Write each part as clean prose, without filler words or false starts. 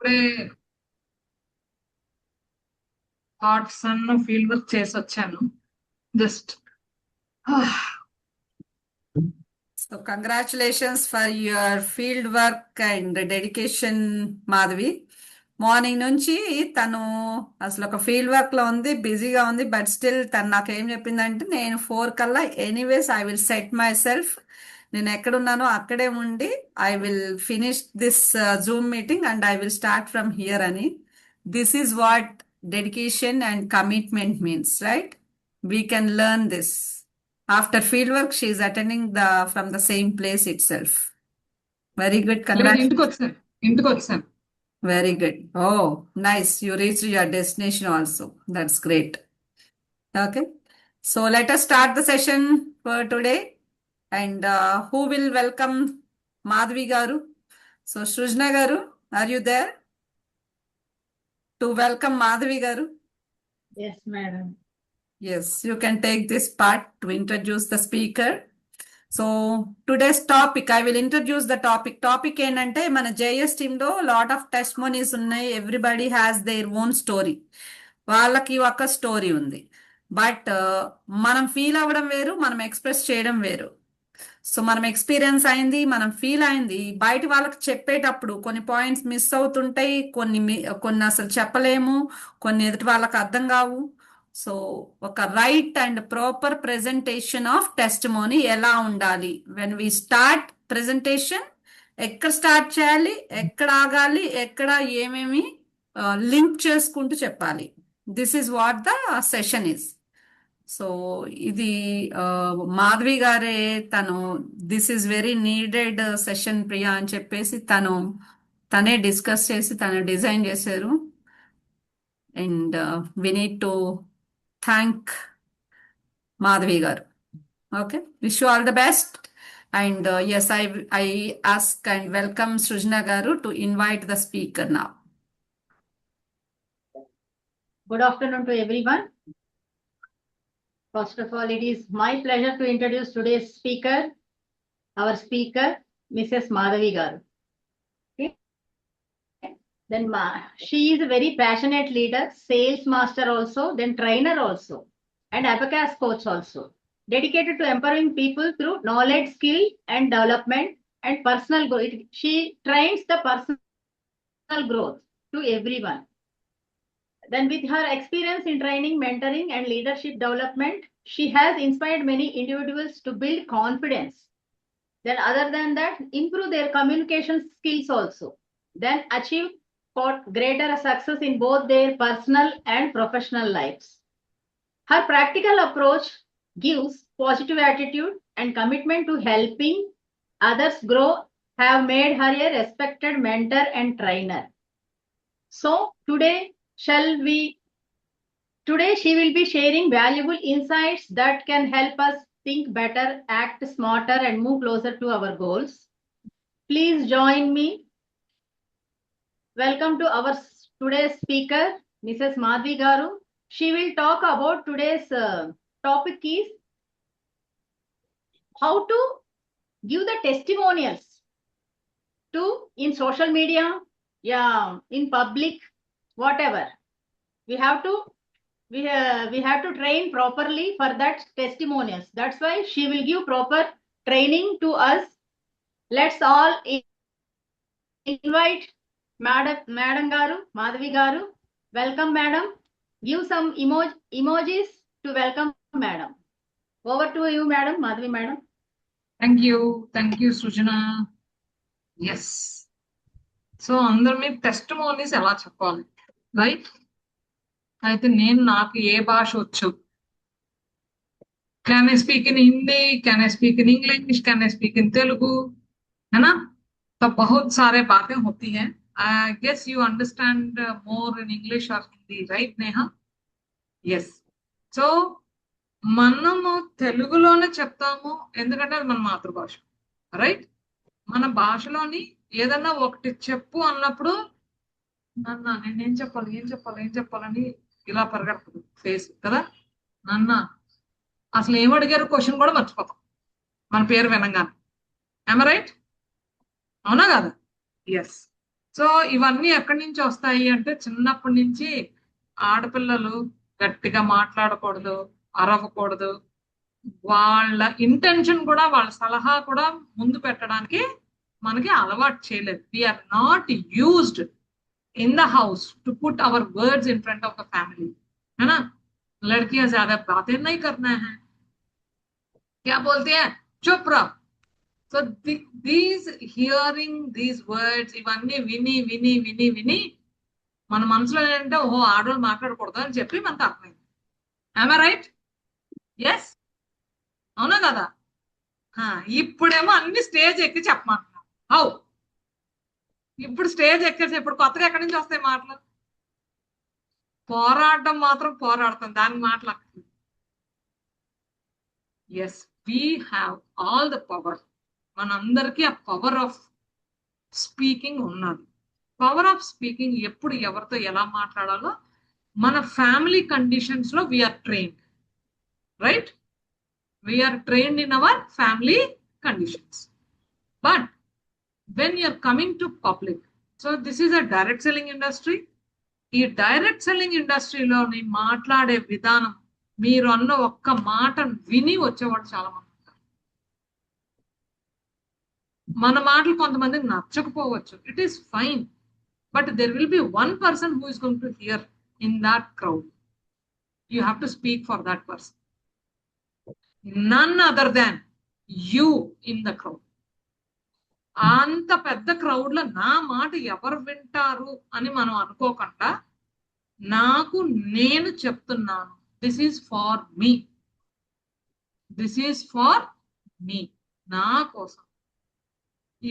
ఇప్పుడే hot sun field work చేసి వచ్చాను just. So congratulations for your field work and dedication, Madhavi. Morning నుంచి తను అసలు ఒక ఫీల్డ్ వర్క్ లో ఉంది, బిజీగా ఉంది. బట్ స్టిల్ తను నాకు ఏం చెప్పిందంటే, నేను 4 కల్లా anyways I will set myself, నేను ఎక్కడున్నానో అక్కడే ఉండి I will finish this Zoom meeting and I will start from here అని. This is what dedication and commitment means, right? We can learn this. After fieldwork, she is attending from the same place itself. Very good. లేదు, Congratulations. ఇంటికి వచ్చాను. Very good. Oh, nice. You reached your destination also. That's great. Okay. So let us start the session for today. And who will welcome Madhvi Garu? So Shrujna Garu, are you there to welcome Madhvi Garu? Yes, madam. Yes, you can take this part to introduce the speaker. So today's topic, I will introduce the topic. Topic ఏంటంటే, మన JS టీంలో lot of testimonies ఉన్నాయి. Everybody has their own story. వాళ్ళకి ఒక story ఉంది. But మనం feel అవ్వడం వేరు, మనం ఎక్స్ప్రెస్ చేయడం వేరు. సో మనం ఎక్స్పీరియన్స్ అయింది, మనం ఫీల్ అయింది, బయట వాళ్ళకి చెప్పేటప్పుడు కొన్ని పాయింట్స్ మిస్ అవుతుంటాయి, కొన్ని అసలు చెప్పలేము, కొన్ని ఎదుటి వాళ్ళకి అర్థం కావు. సో ఒక right and proper presentation of testimony ఎలా ఉండాలి? వెన్ వి స్టార్ట్ ప్రెజెంటేషన్, ఎక్కడ స్టార్ట్ చేయాలి, ఎక్కడ ఆగాలి, ఎక్కడ ఏమేమి లింక్ చేసుకుంటూ చెప్పాలి. This is what the session is. So ఇది మాధవి గారే, తను this is very needed session Priya అని చెప్పేసి తనే డిస్కస్ చేసి తను డిజైన్ చేశారు. And we need to thank Madhavi గారు. Okay, wish you all the best. And yes, I ask and welcome సృజన గారు to invite the speaker now. Good afternoon to everyone. First of all, it is my pleasure to introduce today's speaker, our speaker, Mrs. Madhavi Garu. Okay. Then she is a very passionate leader, sales master also, then trainer also, and abacus coach also, dedicated to empowering people through knowledge, skill, and development and personal growth. She trains the personal growth to everyone. Then with her experience in training, mentoring, and leadership development, she has inspired many individuals to build confidence. Then other than that, improve their communication skills also. Then achieve for greater success in both their personal and professional lives. Her practical approach gives positive attitude and commitment to helping others grow have made her a respected mentor and trainer. So today she will be sharing valuable insights that can help us think better, act smarter, and move closer to our goals. Please join me. Welcome to our today's speaker, Mrs. Madhavi Garu. She will talk about today's topic is how to give the testimonials in social media, in public, whatever. We have to train properly for that testimonials. That's why she will give proper training to us. Let's all invite Madam Garu, Madhavi Garu. Welcome, Madam. Give some emojis to welcome Madam. Over to you, Madam. Madhavi, Madam. Thank you Srujana. Yes, so అందరు మీరు testimonies ఎలా చెప్పాలి, right? అయితే నాకు ఏ భాష వచ్చు? Can I speak in Hindi, can I speak in English, can I speak in Telugu, है ना? तो बहुत सारे बातें होती हैं. I guess you understand more in English और हिंदी, राइट नेहा? ఎస్. సో మనము తెలుగులోనే చెప్తాము, ఎందుకంటే అది మన మాతృభాష, రైట్? మన భాషలోని ఏదన్నా ఒకటి చెప్పు అన్నప్పుడు నేనేం చెప్పాలని ఇలా పరిగెడుతుంది ఫేస్ కదా. అసలు ఏం అడిగారు క్వశ్చన్ కూడా మర్చిపోతాం మన పేరు వినంగానే. I'm right? అవునా కదా? ఎస్. సో ఇవన్నీ ఎక్కడి నుంచి వస్తాయి అంటే చిన్నప్పటి నుంచి ఆడపిల్లలు గట్టిగా మాట్లాడకూడదు, అరవకూడదు, వాళ్ళ ఇంటెన్షన్ కూడా వాళ్ళ సలహా కూడా ముందు పెట్టడానికి మనకి అలవాటు చేయలేదు. We are not used in the house to put our words in front of the family, है ना. लड़कियां ज्यादा बातें नहीं करना है, क्या बोलते हैं, चुप रहो. So these hearing these words ఇవన్నీ విని విని విని విని మన మనసులో ఏంటంటే ఓహో ఆడవాళ్ళు మాట్లాడకూడదు అని చెప్పి మనకు అర్థమైంది. Am I right? Yes, అవునా కదా. ఇప్పుడేమో అన్ని స్టేజ్ ఎక్కి చెప్పమంటున్నాం. హౌ ఇప్పుడు స్టేజ్ ఎక్కేసి ఇప్పుడు కొత్తగా ఎక్కడి నుంచి వస్తాయి మాటలు? పోరాడడం మాత్రం పోరాడతాం, దానికి మాట్లాడుతుంది. Yes, we have all the power. మనందరికీ ఆ పవర్ ఆఫ్ స్పీకింగ్ ఉన్నది. పవర్ ఆఫ్ స్పీకింగ్ ఎప్పుడు ఎవరితో ఎలా మాట్లాడాలో మన ఫ్యామిలీ కండిషన్స్ లో we are trained, right? We are trained in our family conditions. But when you're coming to public, so this is a direct selling industry. ఈ డైరెక్ట్ సెల్లింగ్ ఇండస్ట్రీలోని మాట్లాడే విధానం, మీరు అన్న ఒక్క మాటను విని వచ్చేవాడు చాలా మంది ఉంటారు. మన మాటలు కొంతమందికి నచ్చకపోవచ్చు, it is fine, but there will be one person who is going to hear in that crowd. You have to speak for that person, none other than you in the crowd. అంత పెద్ద crowd లో నా మాట ఎవరు వింటారు అని మనం అనుకోకుండా, నాకు నేను చెప్తున్నాను, this is for me, this is for me, నా కోసం.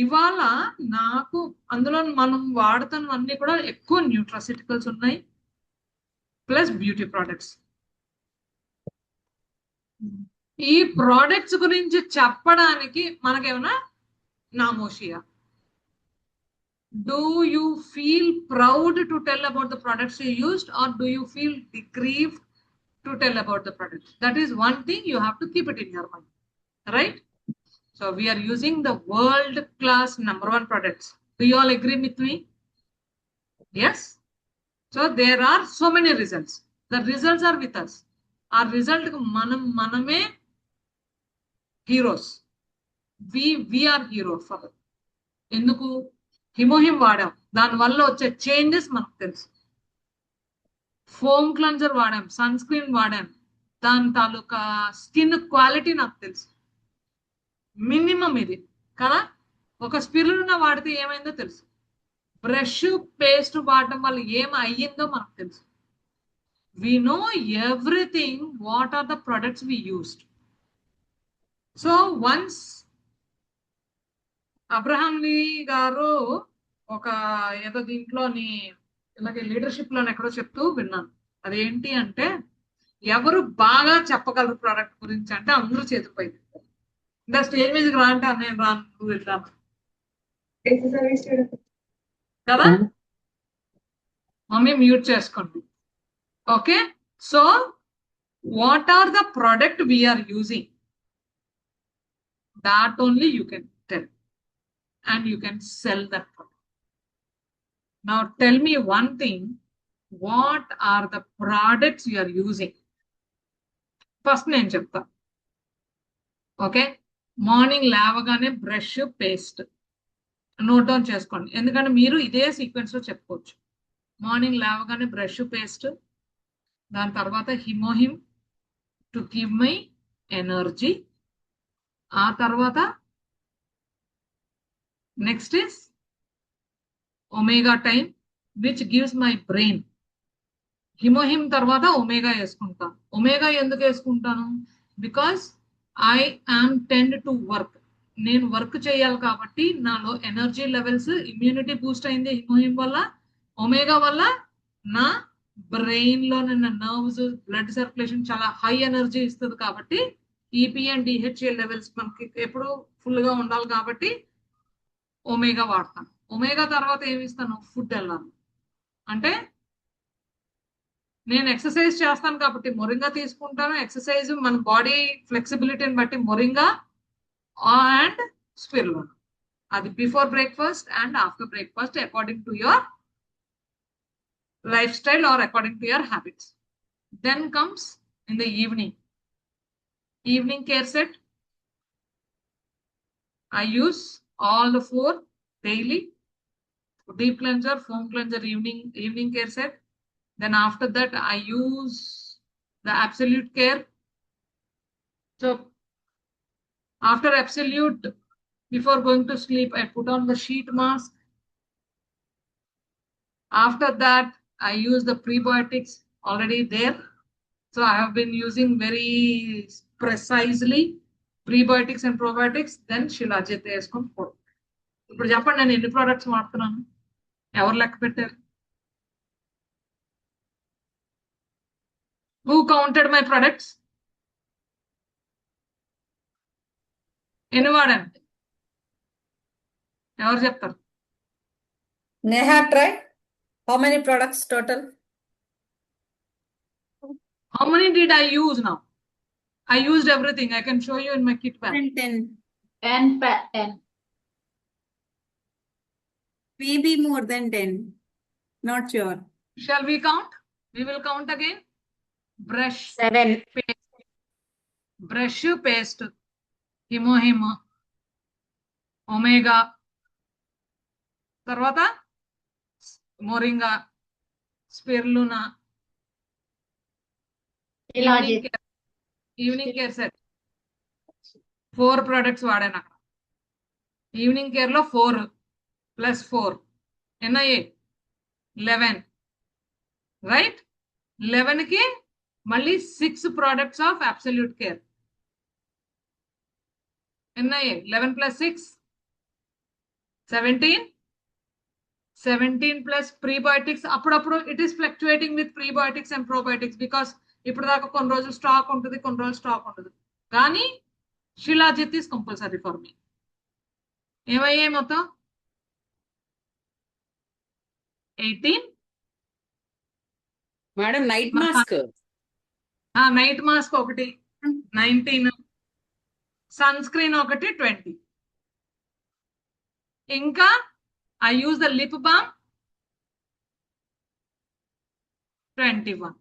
ఇవాళ నాకు అందులో మనం వాడుతున్నవన్నీ కూడా ఎక్కువ న్యూట్రాసిటికల్స్ ఉన్నాయి, ప్లస్ బ్యూటీ ప్రోడక్ట్స్. ఈ ప్రోడక్ట్స్ గురించి చెప్పడానికి మనకేమైనా నామోషియా? Do you feel proud to tell about the products you used, or do you feel aggrieved to tell about the products? That is one thing you have to keep it in your mind, right? So we are using the world class #1 products. Do you all agree with me? Yes. So there are so many results. The results are with us. Our result maname heroes. We are heroes for it. ఎందుకు? HemoHIM వాడాం, దానివల్ల వచ్చే changes మనకు తెలుసు. Foam cleanser వాడాం, sun screen వాడాం, దాని తాలూకా skin quality నాకు తెలుసు. Minimum ఇది కదా. ఒక స్పిరులినా వాడితే ఏమైందో తెలుసు, బ్రష్ పేస్ట్ వాడటం వల్ల ఏం అయ్యిందో మనకు తెలుసు. we know everything what are the products we used. So once Abraham Lee గారు ఒక ఏదో దీంట్లోని ఇలాగే లీడర్షిప్ లోని ఎక్కడో చెప్తూ విన్నాను. అదేంటి అంటే, ఎవరు బాగా చెప్పగలరు ప్రోడక్ట్ గురించి అంటే అందరూ చేతిపోయింది. ఇంకా స్టేజ్ మీదకి రా అంటే నేను రాను, నువ్వు వెళ్తాను కదా. మమ్మీ మ్యూట్ చేసుకోండి. Okay, so what are the product we are using, that only you can tell and you can sell that product. Now tell me one thing, what are the products you are using? First name chepta. Okay, morning లేవగానే brush paste note down చేసుకోండి, ఎందుకంటే మీరు ఇదే sequence లో చెప్పుకోవచ్చు. Morning లేవగానే brush paste, దాని తర్వాత HemoHIM to give my energy, ఆ తర్వాత next is omega time which gives my brain. HemoHIM తర్వాత ఒమేగా వేసుకుంటాను. ఒమేగా ఎందుకు వేసుకుంటాను? Because I am tend to work, నేను వర్క్ చేయాలి కాబట్టి నాలో ఎనర్జీ లెవెల్స్, ఇమ్యూనిటీ బూస్ట్ అయింది హిమోహిమ్ వల్ల. ఒమేగా వల్ల నా బ్రెయిన్ లో నిన్న నర్వ్స్, బ్లడ్ సర్క్యులేషన్ చాలా హై ఎనర్జీ ఇస్తుంది కాబట్టి ఈపీ అండ్ డిహెచ్ఏ లెవెల్స్ మనకి ఎప్పుడు ఫుల్ గా ఉండాలి కాబట్టి ఒమేగా వాడతాను. ఒమేగా తర్వాత ఏమి ఇస్తాను? ఫుడ్ వెళ్ళాను. అంటే నేను ఎక్సర్సైజ్ చేస్తాను కాబట్టి మొరింగా తీసుకుంటాను. ఎక్సర్సైజ్ మన బాడీ ఫ్లెక్సిబిలిటీని బట్టి మొరింగా అండ్ స్పిరులినా. అది before breakfast and after breakfast according to your lifestyle or according to your habits. Then comes in the evening care set. I use all the 4 daily: deep cleanser, foam cleanser, evening care set. Then after that I use the absolute care. So after absolute, before going to sleep, I put on the sheet mask. After that I use the prebiotics already there. So I have been using very precisely prebiotics and probiotics. Then Shilajit వేసుకొని పోవడం. ఇప్పుడు చెప్పండి నేను ఎన్ని products వాడుతున్నాను, ఎవరు లెక్క పెట్టారు? Who counted my products? ఎన్ని వాడాను ఎవరు చెప్తారు? Neha, try. How many products total? How many did I use now? I used everything. I can show you in my kit bag. 10. 10. Maybe more than 10. Not sure. Shall we count? We will count again. Brush, 7. brush paste, హిమో omega, తర్వాత moringa, spirulina, Shilajit. Evening care set 4 products వాడాను అక్కడ. Evening care లో 4 + 4 ఎన్నయ్యే 11, right? 11 కి మళ్ళీ 6 products of absolute care. ఎన్నయ్యే 11 + 6 17. 17 plus prebiotics. అప్పుడప్పుడు it is fluctuating with prebiotics and probiotics because ఇప్పుడు దాకా కొన్ని రోజులు స్టాక్ ఉంటుంది, కొన్ని రోజులు స్టాక్ ఉంటుంది. కానీ షిలాజిత్ ఈస్ కంపల్సరీ ఫర్ మీ. ఏమయ్యాయి మొత్తం 18. Madam, night mask. Night mask ఒకటి 19, సన్ స్క్రీన్ ఒకటి 20. ఇంకా I use the lip balm 21.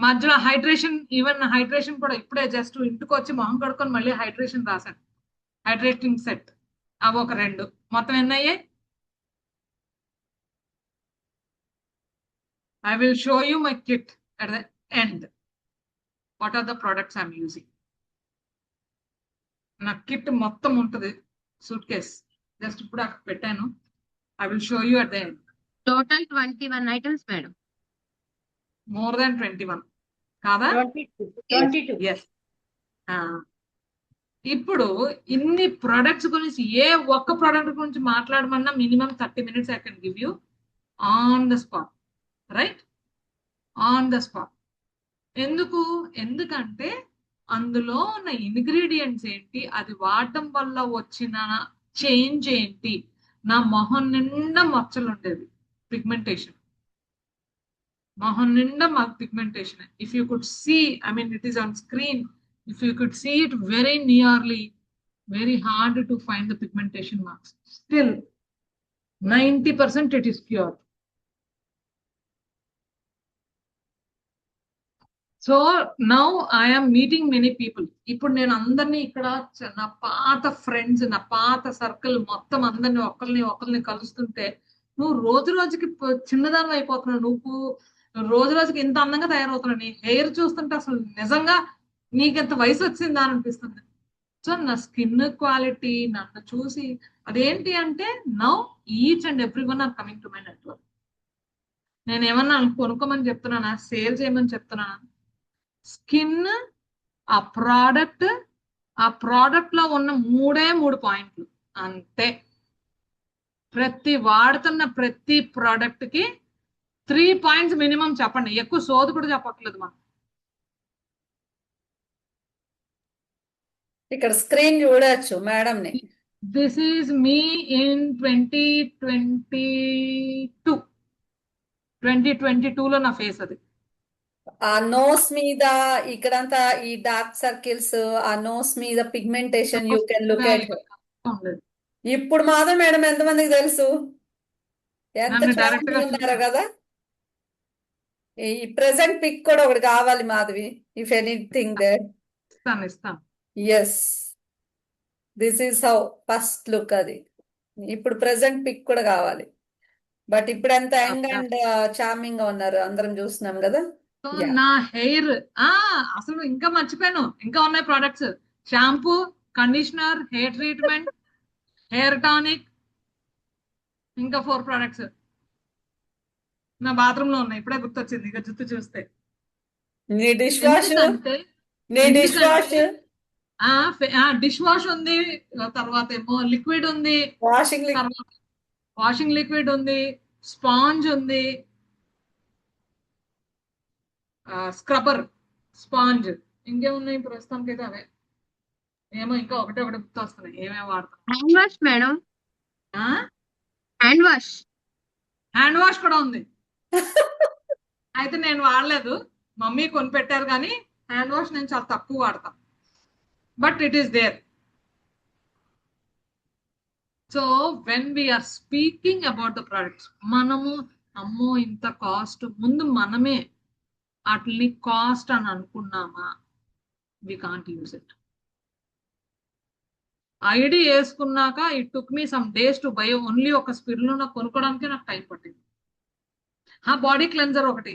మధ్యలో హైడ్రేషన్, ఈవెన్ హైడ్రేషన్ కూడా ఇప్పుడే జస్ట్ ఇంటికి వచ్చి మొహం కడుక్కొని మళ్ళీ హైడ్రేషన్ రాశాను. హైడ్రేటింగ్ సెట్ అవి ఒక 2. మొత్తం ఎన్ని అయ్యాయి? I will show you my kit at the end. What are the products I'm using? నా కిట్ మొత్తం ఉంటుంది సూట్ కేస్. జస్ట్ ఇప్పుడు అక్కడ పెట్టాను. I will show you at the end. Total 21 items, madam. More than 21 కాదా? 22. Yes. ఇప్పుడు ఇన్ని products గురించి ఏ ఒక్క ప్రోడక్ట్ గురించి మాట్లాడమన్నా minimum 30 minutes I can give you on the spot, right? On the spot. ఎందుకంటే అందులో ఉన్న ఇంగ్రీడియంట్స్ ఏంటి, అది వాడటం వల్ల వచ్చిన చేంజ్ ఏంటి. నా మొహం నిండా మచ్చలు ఉండేది, పిగ్మెంటేషన్, మొహం నిండా pigmentation. If you could see, I mean it is on screen, if you could see it very nearly, very hard to find the pigmentation marks. Still 90% it is cure. So now I'm meeting many people. ఇప్పుడు నేను అందరినీ ఇక్కడ నా పాత friends, నా పాత circle మొత్తం అందరినీ ఒకరిని కలుస్తుంటే, నువ్వు రోజు రోజుకి చిన్నదానం అయిపోతున్నావు, నువ్వు రోజు రోజుకి ఇంత అందంగా తయారవుతున్నావు, నీ హెయిర్ చూస్తుంటే అసలు నిజంగా నీకెంత వయసు వచ్చిందా అని అనిపిస్తుంది. సో నా స్కిన్ క్వాలిటీ నన్ను చూసి అదేంటి అంటే, now each and every one or coming to my network. నేను ఏమన్నా కొనుక్కోమని చెప్తున్నానా, సేల్ చేయమని చెప్తున్నానా? స్కిన్, ఆ ప్రోడక్ట్ లో ఉన్న 3 పాయింట్లు అంతే. వాడుతున్న ప్రతి ప్రోడక్ట్ కి 3 పాయింట్స్ మినిమం చెప్పండి. ఎక్కువ సోదు కూడా చెప్పట్లేదు మనం. ఇక్కడ స్క్రీన్ చూడొచ్చు మేడం ని. దిస్ ఈజ్ మీ ఇన్ 2022 లో నా ఫేస్ అది. ఆ నోస్ మీద ఇక్కడంతా ఈ డార్క్ సర్కిల్స్, ఆ నోస్ మీద pigmentation, you can look at. ఉండేది. ఇప్పుడు మాధవ్ మేడం ఎంతమందికి తెలుసు? ఎంత నన్ను డైరెక్ట్ గా ఉన్నారో చూసాను. కదా. ఈ ప్రెసెంట్ పిక్ కూడా ఒకటి కావాలి మాధవి, ఇఫ్ ఎనీథింగ్ దేర్. ఇస్తాను. Yes, this is how first look అది. ఇప్పుడు ప్రెసెంట్ పిక్ కూడా కావాలి. బట్ ఇప్పుడు ఎంత యంగ్ అండ్ చార్మింగ్ గా ఉన్నారు, అందరం చూస్తున్నాం కదా. So Yeah. నా హెయిర్ అసలు ఇంకా మర్చిపోయాను, ఇంకా ఉన్నాయి products. Shampoo, conditioner, hair treatment, hair tonic, ఇంకా 4 ప్రొడక్ట్స్ నా బాత్రూమ్ లో ఉన్నాయి. ఇప్పుడే గుర్తొచ్చింది ఇక జుట్టు చూస్తే. నీ డిష్ వాష్, ఎందుకంటే డిష్ వాష్ ఉంది, తర్వాత ఏమో లిక్విడ్ ఉంది, వాషింగ్ తర్వాత వాషింగ్ లిక్విడ్ ఉంది, స్పాంజ్ ఉంది, స్క్రబ్బర్, స్పాంజ్, ఇంకేమున్నాయి ప్రస్తుతానికి అయితే అవే. ఏమో ఇంకా ఒకటి గుర్తు వస్తున్నాయి, ఏమేమి వాడతాం. Hand wash, madam. Hand wash. Hand wash కూడా ఉంది. అయితే నేను వాడలేదు, మమ్మీ కొనిపెట్టారు, కానీ హ్యాండ్ వాష్ నేను చాలా తక్కువ వాడతా. But it is there. So when we are speaking about the products, మనము అమ్మో ఇంత కాస్ట్, ముందు మనమే వాటిని కాస్ట్ అని అనుకున్నామా, we can't use it. ID వేసుకున్నాక it took me some days to buy. Only ఒక స్పిరులినా కొనుక్కోవడానికి నాకు టైం పట్టింది. బాడీ క్లెన్జర్ ఒకటి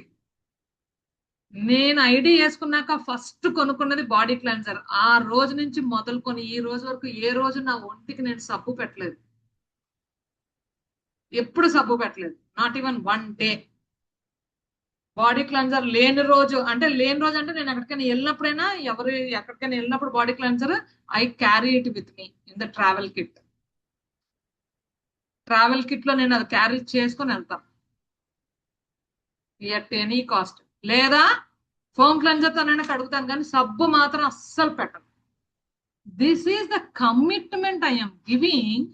నేను ఐడి వేసుకున్నాక ఫస్ట్ కొనుక్కున్నది బాడీ క్లెన్జర్. ఆ రోజు నుంచి మొదలుకొని ఈ రోజు వరకు ఏ రోజు నా ఒంటికి నేను సబ్బు పెట్టలేదు, ఎప్పుడు సబ్బు పెట్టలేదు, not even 1 day. Body cleanser లేని రోజు అంటే నేను ఎక్కడికైనా వెళ్ళినప్పుడైనా, ఎక్కడికైనా వెళ్ళినప్పుడు body cleanser I carry it with me in the travel kit. Travel kit లో నేను అది క్యారీ చేసుకొని వెళ్తాను ఎట్ ఎనీ కాస్ట్. లేదా ఫోమ్ క్లెన్జర్ తో నేను కడుగుతాను, కానీ సబ్బు మాత్రం అస్సలు పెట్టను. This is the commitment I M giving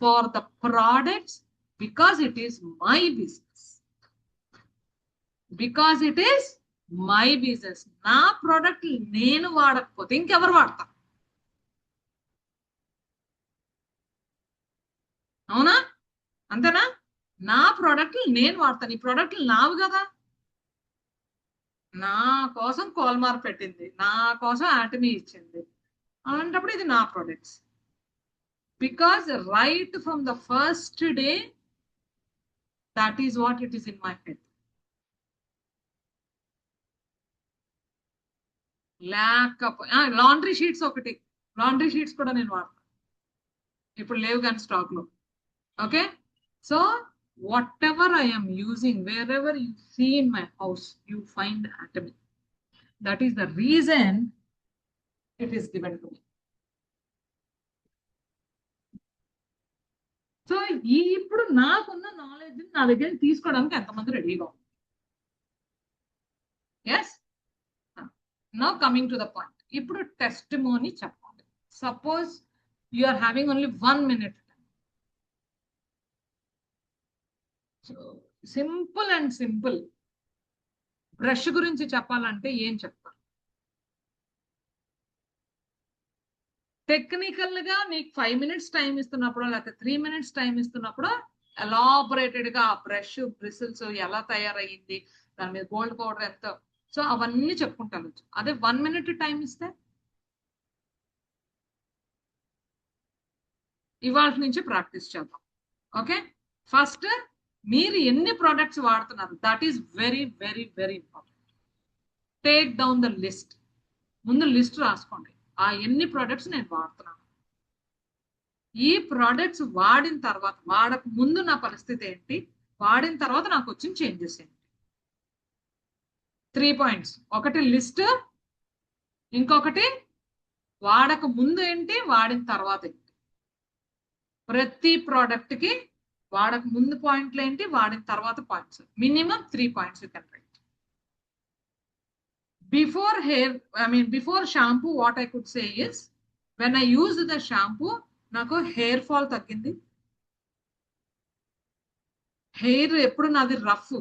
for the products, because it is my business. Because it is my business. నా ప్రోడక్ట్ నేను వాడకపోతే ఇంకెవరు వాడతారు? అవునా? అంతేనా? నా ప్రోడక్ట్లు నేను వాడతాను. ఈ ప్రోడక్ట్లు నావి కదా. నా కోసం కోల్మార్ పెట్టింది, నా కోసం ఆటమీ ఇచ్చింది, అలాంటప్పుడు ఇది నా products. Because right from the first day that is what it is in my head. Laundry sheets ఒకటి, లాండ్రీ షీట్స్ కూడా నేను వాడతాను, ఇప్పుడు లేవు కానీ స్టాక్ లో. Okay, so whatever I am using, wherever you see in my house, you find Atomy. That is the reason it is given to me. So ఇప్పుడు నాకున్న నాలెడ్జ్ నా దగ్గర తీసుకోవడానికి ఎంతమంది రెడీగా ఉంది? Yes. Now coming to the point. ఇప్పుడు testimony చెప్పాలి. Suppose you are having only 1 minute. Simple and simple. Brush గురించి చెప్పాలంటే ఏం చెప్తారు? టెక్నికల్ గా నీకు 5 minutes టైం ఇస్తున్నప్పుడు, లేకపోతే 3 minutes టైం ఇస్తున్నప్పుడు ఎలాబొరేటెడ్ గా ఆ బ్రష్ బ్రిసిల్స్ ఎలా తయారయ్యింది, దాని మీద గోల్డ్ పౌడర్ ఎంత, సో అవన్నీ చెప్పుకుంటాను. అదే 1 minute టైం ఇస్తే ఇవాళ నుంచి ప్రాక్టీస్ చేద్దాం. ఓకే, ఫస్ట్ మీరు ఎన్ని ప్రోడక్ట్స్ వాడుతున్నారు, that is very very very important. Take down the list. ముందు లిస్ట్ రాసుకోండి, ఆ ఎన్ని ప్రోడక్ట్స్ నేను వాడుతున్నాను. ఈ ప్రోడక్ట్స్ వాడిన తర్వాత, వాడక ముందు నా పరిస్థితి ఏంటి, వాడిన తర్వాత నాకు వచ్చిన చేంజెస్ ఏంటి. 3 points. ఒకటి లిస్ట్, ఇంకొకటి వాడక ముందు ఏంటి, వాడిన తర్వాత ఏంటి. ప్రతి ప్రోడక్ట్ కి వాడక ముందు పాయింట్లు ఏంటి, వాడిన తర్వాత points. Minimum 3 points you can write. Before shampoo what I could say is, when I use the shampoo నాకు హెయిర్ ఫాల్ తగ్గింది. హెయిర్ ఎప్పుడు నాది రఫ్,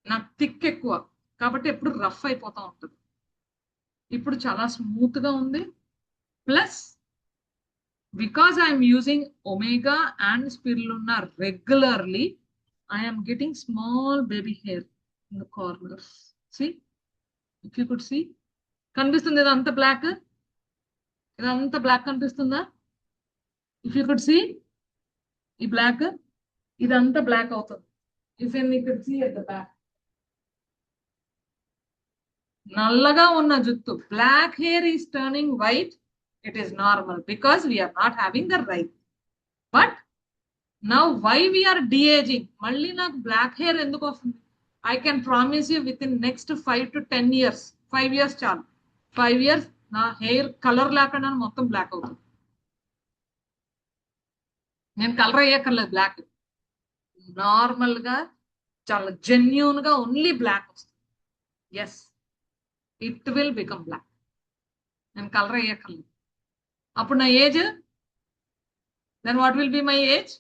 నాకు థిక్ ఎక్కువ కాబట్టి ఎప్పుడు రఫ్ అయిపోతూ ఉంటుంది. ఇప్పుడు చాలా స్మూత్ గా ఉంది. Plus Because I am using omega and spirulina regularly, I am getting small baby hair in the corners. See, if you could see, కనిపిస్తుంది ఇదంతా బ్లాక్, ఇదంతా బ్లాక్ కనిపిస్తుందా? ఇఫ్ యూ కుడ్ సీ, ఈ బ్లాక్ ఇదంతా black అవుతుంది. If you could see at the back, నల్లగా ఉన్న జుట్టు, black hair is turning white. It is normal because we are not having the right. But now why we are de-aging? మళ్ళీ నాకు black hair ఎందుకు వస్తుంది? I can promise you within next 5 to 10 years, 5 years చాలు, 5 years నా hair colour లేకుండా మొత్తం black అవుతుంది. నేను కలర్ అయ్యక్కర్లేదు, బ్లాక్ నార్మల్ గా చాలా జెన్యూన్ గా ఓన్లీ బ్లాక్ వస్తుంది. Yes, it will become black. నేను కలర్ అయ్యక్కర్లేదు. అప్పుడు నా age, then what will be my age?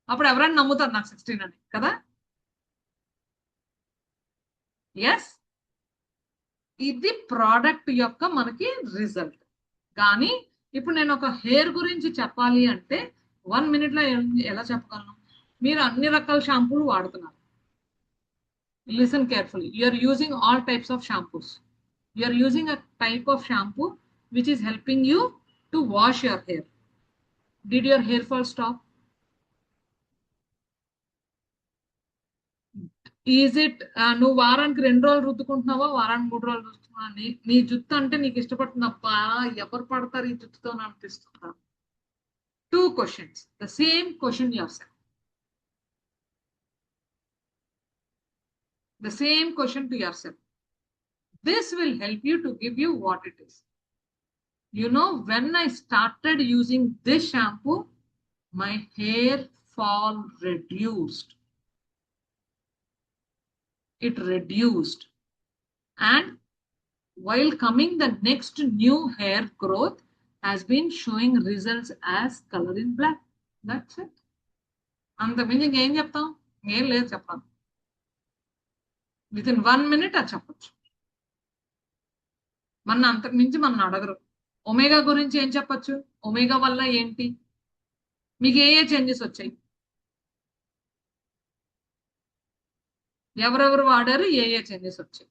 అప్పుడు ఎవరైనా నమ్ముతారు నాకు 16 అని కదా? ఎస్, ఇది ప్రోడక్ట్ యొక్క మనకి రిజల్ట్. కానీ ఇప్పుడు నేను ఒక హెయిర్ గురించి చెప్పాలి అంటే 1 minute లో ఎలా చెప్పగలను? మీరు అన్ని రకాల షాంపూలు వాడుతున్నారు. Listen carefully, you are using all types of shampoos. You are using a type of shampoo which is helping you to wash your hair. Did your hair fall stop? Is it నువ్వు వారానికి 2 రోజులు రుద్దుకుంటున్నావా, వారానికి 3 రోజులు రుద్దుతున్నావా? నీ జుట్టు అంటే నీకు ఇష్టపడుతుందప్పా, ఎవరు పడతారు ఈ జుట్టుతో అనిపిస్తుందా? 2 questions, the same question yourself. The same question to yourself. This will help you to give you what it is. You know, when I started using this shampoo, my hair fall reduced. It reduced. And while coming, the next new hair growth has been showing results as color in black. That's it. అంతకుమించి ఇంకేం చెప్తాం? ఏం లేదు చెప్పాలి. Within 1 minute అది చెప్పచ్చు. మన అంతకు మించి మనం అడగరు. ఒమేగా గురించి ఏం చెప్పచ్చు? ఒమేగా వల్ల ఏంటి, మీకు ఏ చేంజెస్ వచ్చాయి, ఎవరెవరు వాడారు, ఏ చేంజెస్ వచ్చాయి?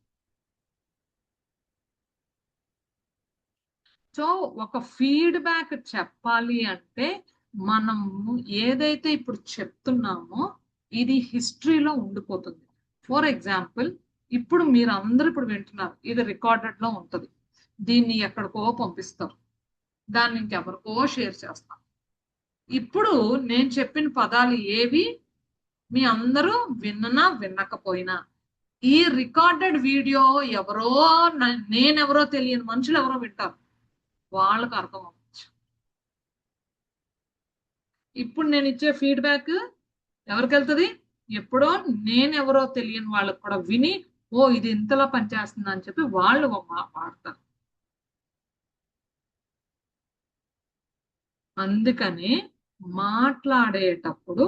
సో ఒక ఫీడ్బ్యాక్ చెప్పాలి అంటే మనము ఏదైతే ఇప్పుడు చెప్తున్నామో ఇది హిస్టరీలో ఉండిపోతుంది. ఫర్ ఎగ్జాంపుల్, ఇప్పుడు మీరు అందరూ ఇప్పుడు వింటున్నారు, ఇది రికార్డెడ్ లో ఉంటుంది. దీన్ని ఎక్కడికో పంపిస్తారు, దాన్ని ఇంకెవరికో షేర్ చేస్తాం. ఇప్పుడు నేను చెప్పిన పదాలు ఏవి మీ అందరూ విన్నా వినకపోయినా, ఈ రికార్డెడ్ వీడియో ఎవరో, నేనెవరో తెలియని మనుషులు ఎవరో వింటారు, వాళ్ళకు అర్థం అవ్వచ్చు. ఇప్పుడు నేను ఇచ్చే ఫీడ్బ్యాక్ ఎవరికి వెళ్తుంది? ఎప్పుడో నేనెవరో తెలియని వాళ్ళకు కూడా విని, ఓ ఇది ఇంతలా పనిచేస్తుంది అని చెప్పి వాళ్ళు వాడతారు. అందుకని మాట్లాడేటప్పుడు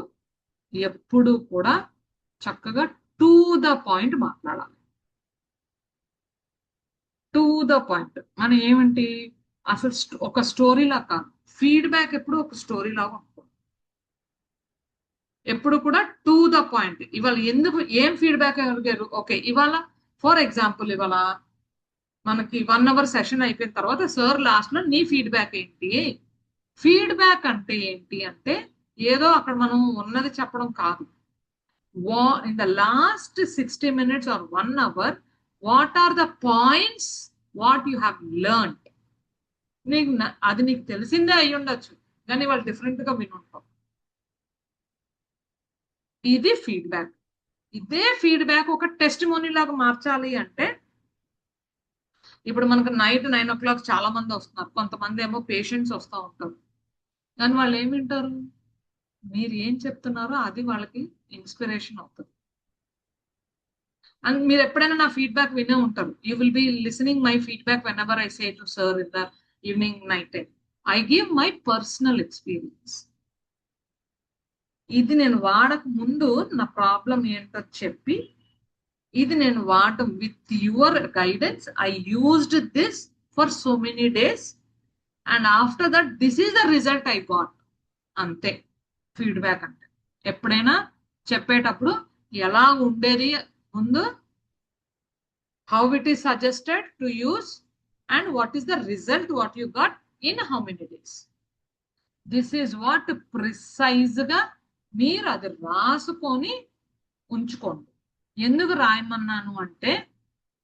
ఎప్పుడు కూడా చక్కగా టు ద పాయింట్ మాట్లాడాలి. To the point. మనం ఏమిటి, అసలు ఒక స్టోరీలా కాదు, ఫీడ్బ్యాక్ ఎప్పుడు ఒక స్టోరీ లాగా ఉంటుంది. ఎప్పుడు కూడా టు ద పాయింట్. ఇవాళ ఎందుకు ఏం ఫీడ్బ్యాక్ అడిగారు? ఓకే, ఇవాళ ఫర్ ఎగ్జాంపుల్ ఇవాళ మనకి 1 hour సెషన్ అయిపోయిన తర్వాత సార్ లాస్ట్ లో నీ ఫీడ్బ్యాక్ ఏంటి? ఫీడ్బ్యాక్ అంటే ఏంటి అంటే ఏదో అక్కడ మనం ఉన్నది చెప్పడం కాదు. In the last 60 minutes or 1 hour, what are the points what you have learned? అది నీకు తెలిసిందే అయి ఉండొచ్చు, కానీ వాళ్ళు డిఫరెంట్ గా వినుంటాం. ఇది ఫీడ్బ్యాక్. ఇదే ఫీడ్బ్యాక్ ఒక టెస్టిమోనీ లాగా మార్చాలి అంటే, ఇప్పుడు మనకు నైట్ 9 o'clock చాలా మంది వస్తున్నారు, కొంతమంది ఏమో పేషెంట్స్ వస్తూ ఉంటారు. కానీ వాళ్ళు ఏం వింటారు? మీరు ఏం చెప్తున్నారో అది వాళ్ళకి ఇన్స్పిరేషన్ అవుతుంది. అండ్ మీరు ఎప్పుడైనా నా ఫీడ్బ్యాక్ వినే ఉంటారు. You will be listening my feedback when ever I say to sir in the evening night time. I give my personal experience. ఇది నేను వాడక ముందు నా ప్రాబ్లం ఏంటో చెప్పి, ఇది నేను వాడటం with your guidance, I used this for so many days and after that this is the result I got. అంతే ఫీడ్బ్యాక్ అంటే. ఎప్పుడైనా చెప్పేటప్పుడు ఎలా ఉండేది ముందు, how it is suggested to use, and what is the result what you got in how many days. This is what precise గా మీరు అది రాసుకొని ఉంచుకోండి. ఎందుకు రాయమన్నాను అంటే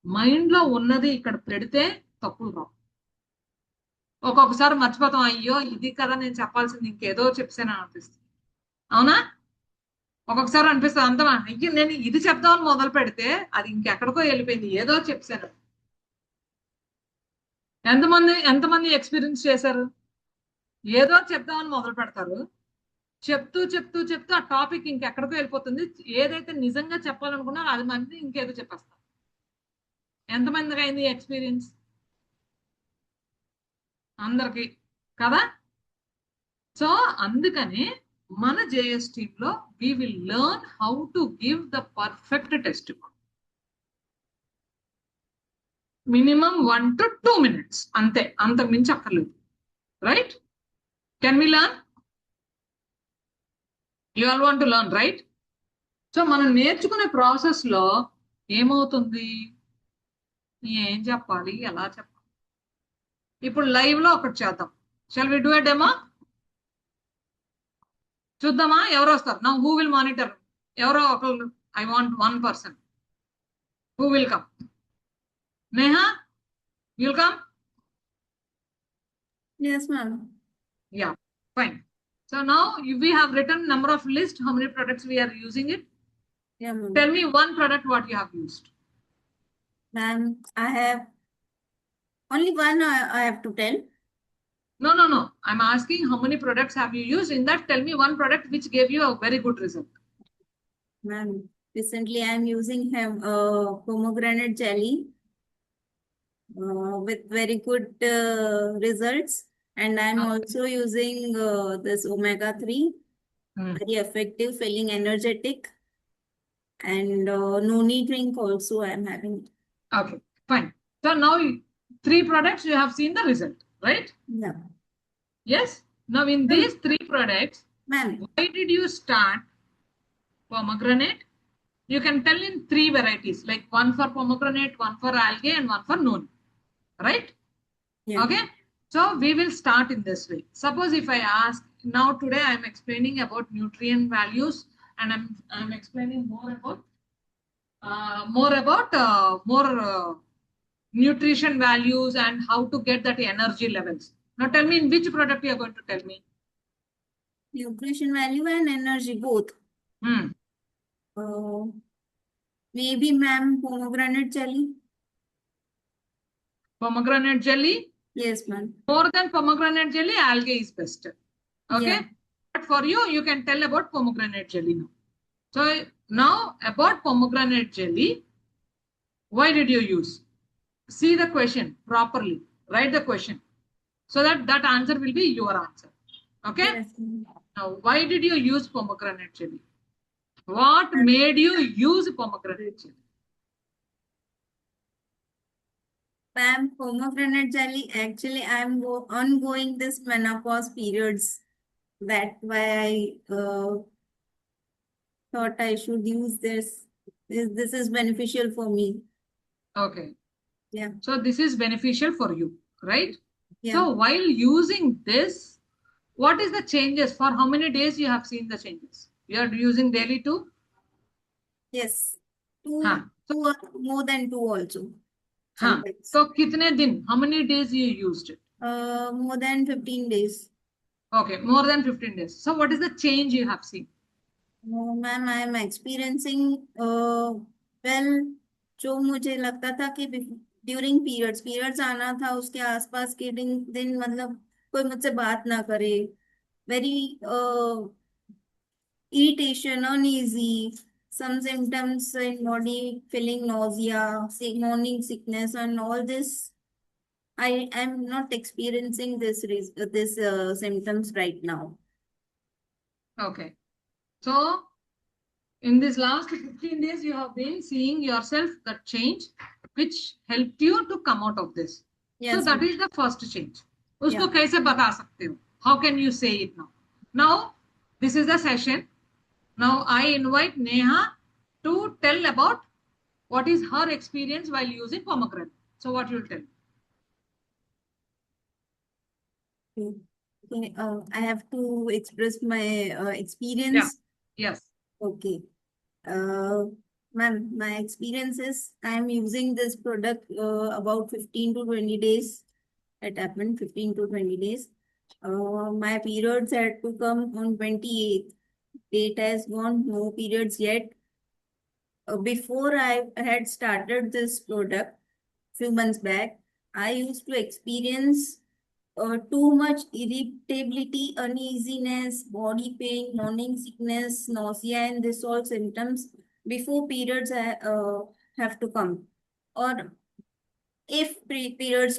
మైండ్ లో ఉన్నది ఇక్కడ పెడితే తప్పులు రావు. ఒక్కొక్కసారి మర్చిపోతాం, అయ్యో ఇది కదా నేను చెప్పాల్సింది, ఇంకేదో చెప్పాను అనిపిస్తుంది. అవునా? ఒక్కొక్కసారి అనిపిస్తుంది అంత అయ్యో నేను ఇది చెప్దామని మొదలు పెడితే అది ఇంకెక్కడికో వెళ్ళిపోయింది, ఏదో చెప్పాను. ఎంతమంది ఎక్స్పీరియన్స్ చేశారు? ఏదో చెప్దామని మొదలు పెడతారు, చెప్తూ చెప్తూ చెప్తూ ఆ టాపిక్ ఇంకెక్కడికో వెళ్ళిపోతుంది. ఏదైతే నిజంగా చెప్పాలనుకున్నారో అది మంది ఇంకేదో చెప్పేస్తారు. ఎంతమందికి అయింది ఎక్స్పీరియన్స్? అందరికి కదా. సో అందుకని మన జేఎస్ టీమ్ లో we will learn how to give the perfect test. Minimum 1 to 2 minutes అంతే, అంత మించి అక్కర్లేదు. Right? Can we learn? You all want to learn, right? So మనం నేర్చుకునే ప్రాసెస్ లో ఏమవుతుంది, ఏం చెప్పాలి, ఎలా చెప్పాలి. ఇప్పుడు లైవ్ లో ఒకటి చేద్దాం. Shall we do a demo? చూద్దామా ఎవరు వస్తారు. నా హూ విల్ మానిటర్? ఎవరో ఒకరు. I want 1 person. Who will come? Neha, you'll come? Yes, ma'am. Yeah, fine. So now we have written number of list, how many products we are using it. Yeah, ma'am. Tell me one product what you have used. Ma'am, I have only one I have to tell. No. I'm asking how many products have you used. In that, tell me one product which gave you a very good result. Ma'am, recently I am using pomegranate jelly with very good results, and I am also using this omega-3, very effective, feeling energetic, and noni drink also I am having. Okay, fine. So now 3 products you have seen the result, right? Yeah. Yes. Now in these 3 products, Ma'am, why did you start pomegranate? You can tell in 3 varieties, like 1 for pomegranate, 1 for algae, and 1 for noni, right? yeah. Okay. So we will start in this way. Suppose if I ask, now today I am explaining about nutrient values, and I'm explaining more about nutrition values and how to get that energy levels. Now tell me in which product you are going to tell me. Nutrition value and energy both. Maybe ma'am pomegranate jelly. Pomegranate jelly? Yes, ma'am. More than pomegranate jelly, algae is best. Okay. Yeah. But for you, you can tell about pomegranate jelly now. So now about pomegranate jelly, why did you use? See the question properly. Write the question so that answer will be your answer. Okay. Yes, ma'am. Now, why did you use pomegranate jelly? What made you use pomegranate jelly? Ma'am, pomegranate jelly, actually I'm ongoing this menopause periods. That's why I thought I should use this. This is beneficial for me. Okay. Yeah. So this is beneficial for you, right? Yeah. So while using this, what is the changes? For how many days you have seen the changes? You are using daily too? Yes. Two, Huh. two or more than 2 also. Huh. Sometimes. So kitne din? How many days you used it? More than 15 days. Okay, more than 15 days. So what is the change you have seen? Ma'am, I am experiencing well, जो मुझे लगता था कि during periods आना था उसके आसपास के दिन मतलब कोई मुझसे बात ना करे, very irritation, uneasy, some symptoms in body, feeling nausea, morning sickness, and all this. I am not experiencing this symptoms right now. Okay. So in this last 15 days, you have been seeing yourself that change, which helped you to come out of this. Yes, So that ma'am. is the first change. उसको Yeah. कैसे बता सकते हो? How can you say it now? Now, this is the session. Now, I invite Neha to tell about what is her experience while using pomegranate. So, what you'll tell? Okay, I have to express my Yeah. experience. Yes. Okay. Ma'am, my experience is I am using this product about 15 to 20 days. It happened 15 to 20 days. My periods had to come on 28th. Date has gone, no periods yet. Before I had started this product, few months back, I used to experience too much irritability, uneasiness, body pain, morning sickness, nausea, and this all symptoms before periods have to come. Or if periods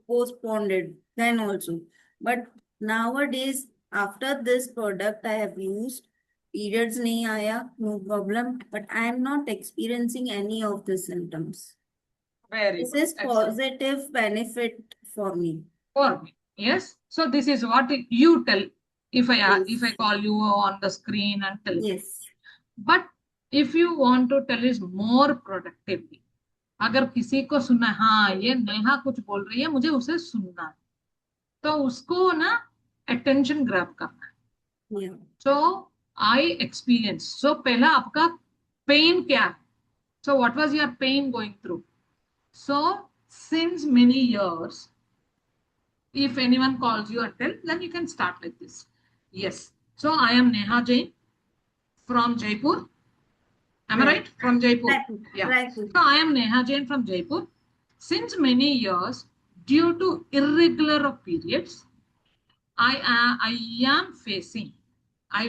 postponed, then also. But nowadays, after this product I have used, periods nahi aaya, no problem. But I am not experiencing any of the symptoms. Very This good. is Excellent. positive benefit for me. For me. Yes. So, this is what you tell if I Yes. call you on the screen and tell. Yes. But if you want to tell is more productively, अगर किसी को सुनना है, हाँ ये नेहा कुछ बोल रही है, मुझे उसे सुनना है, तो उसको ना अटेंशन ग्रैब करना है. Yeah. So I experience. So पहला आपका पेन क्या है? So what was your pain going through? So since many years, if anyone calls you and tell, then you can start like this. Yes. So I am Neha Jain from Jaipur. Am I right? From Jaipur. Right. Yeah. Right. So I am Neha Jain from Jaipur. Since many years, due to irregular of periods, I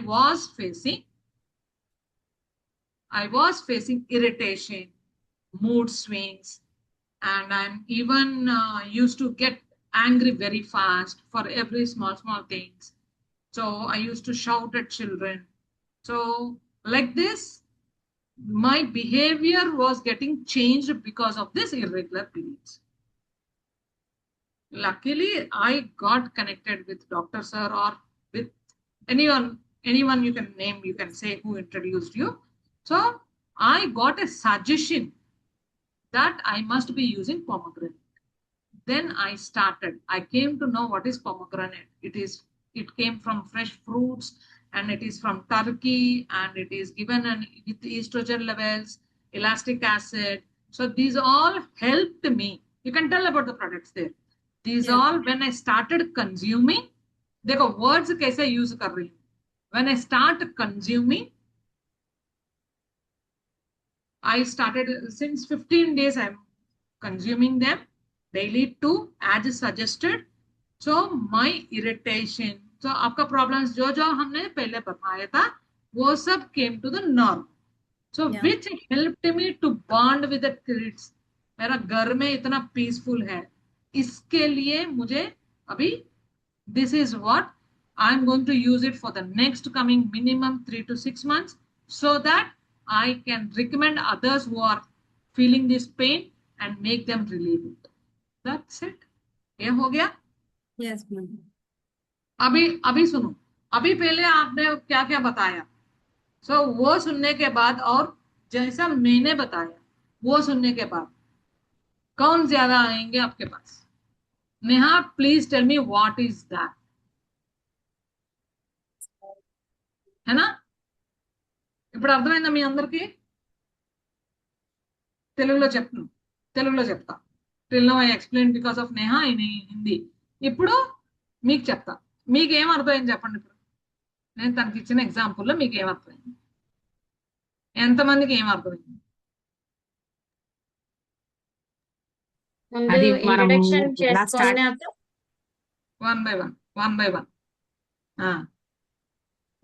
was facing irritation, mood swings, and I'm even used to get angry very fast for every small things. So I used to shout at children. So like this, my behavior was getting changed because of this irregular periods. Luckily, I got connected with Dr. Sir or with anyone you can name, you can say who introduced you. So I got a suggestion that I must be using pomegranate. Then I came to know what is pomegranate. It came from fresh fruits and it is from Turkey and it is given with estrogen levels, elastic acid. So these all helped me. You can tell about the products there. These all, when I started consuming, देखो words कैसे use कर रही हूँ. When I start consuming, I started since 15 days I'm consuming them daily too as suggested. So my irritation, so आपका problems जो हमने पहले बताया था वो सब came to the norm. So which helped me to bond with the kids. मेरा घर में इतना peaceful है. इसके लिए मुझे अभी this is what I'm going to use it for the next coming minimum 3 to 6 months so that I can recommend others who are feeling this pain and make them relieve it. That's it. ये हो गया. Yes, ma'am. अभी सुनो. अभी पहले आपने क्या क्या बताया. So वो सुनने के बाद और जैसा मैंने बताया वो सुनने के बाद कौन ज्यादा आएंगे आपके पास? Neha, please tell me what is that. है ना? ఇప్పుడు అర్థమైందా మీ అందరికి? తెలుగులో చెప్తా. Till now I explain because of Neha in Hindi. ఇప్పుడు మీకు చెప్తా. మీకు ఏం అర్థమైంది చెప్పండి. ఇప్పుడు నేను తనకి ఇచ్చిన ఎగ్జాంపుల్లో మీకు ఏం అర్థమైంది? ఎంతమందికి ఏం అర్థమైంది? అది ఇంట్రడక్షన్ చేసుకున్నాక వన్ బై వన్.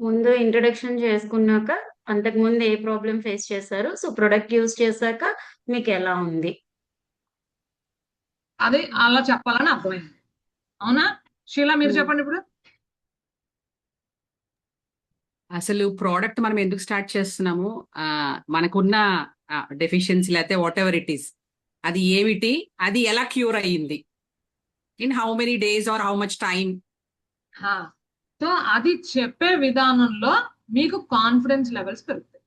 ముందు ఇంట్రడక్షన్ చేసుకున్నాక అంతకు ముందు ఏ ప్రాబ్లం ఫేస్ చేశారు, సో ప్రొడక్ట్ యూజ్ చేశాక మీకు ఎలా ఉంది అదే అలా చెప్పాలని అర్థమైంది. అవునా? షీలా మీరు చెప్పండి ఇప్పుడు. అసలు ప్రోడక్ట్ మనం ఎందుకు స్టార్ట్ చేస్తున్నాము, మనకున్న డెఫిషియన్సీ లేకపోతే వాట్ ఎవర్ ఇట్ ఈస్ అది ఏమిటి, అది ఎలా క్యూర్ అయ్యింది, in how many days or how much time. So అది చెప్పే విధానంలో మీకు కాన్ఫిడెన్స్ లెవెల్స్ పెరుగుతాయి.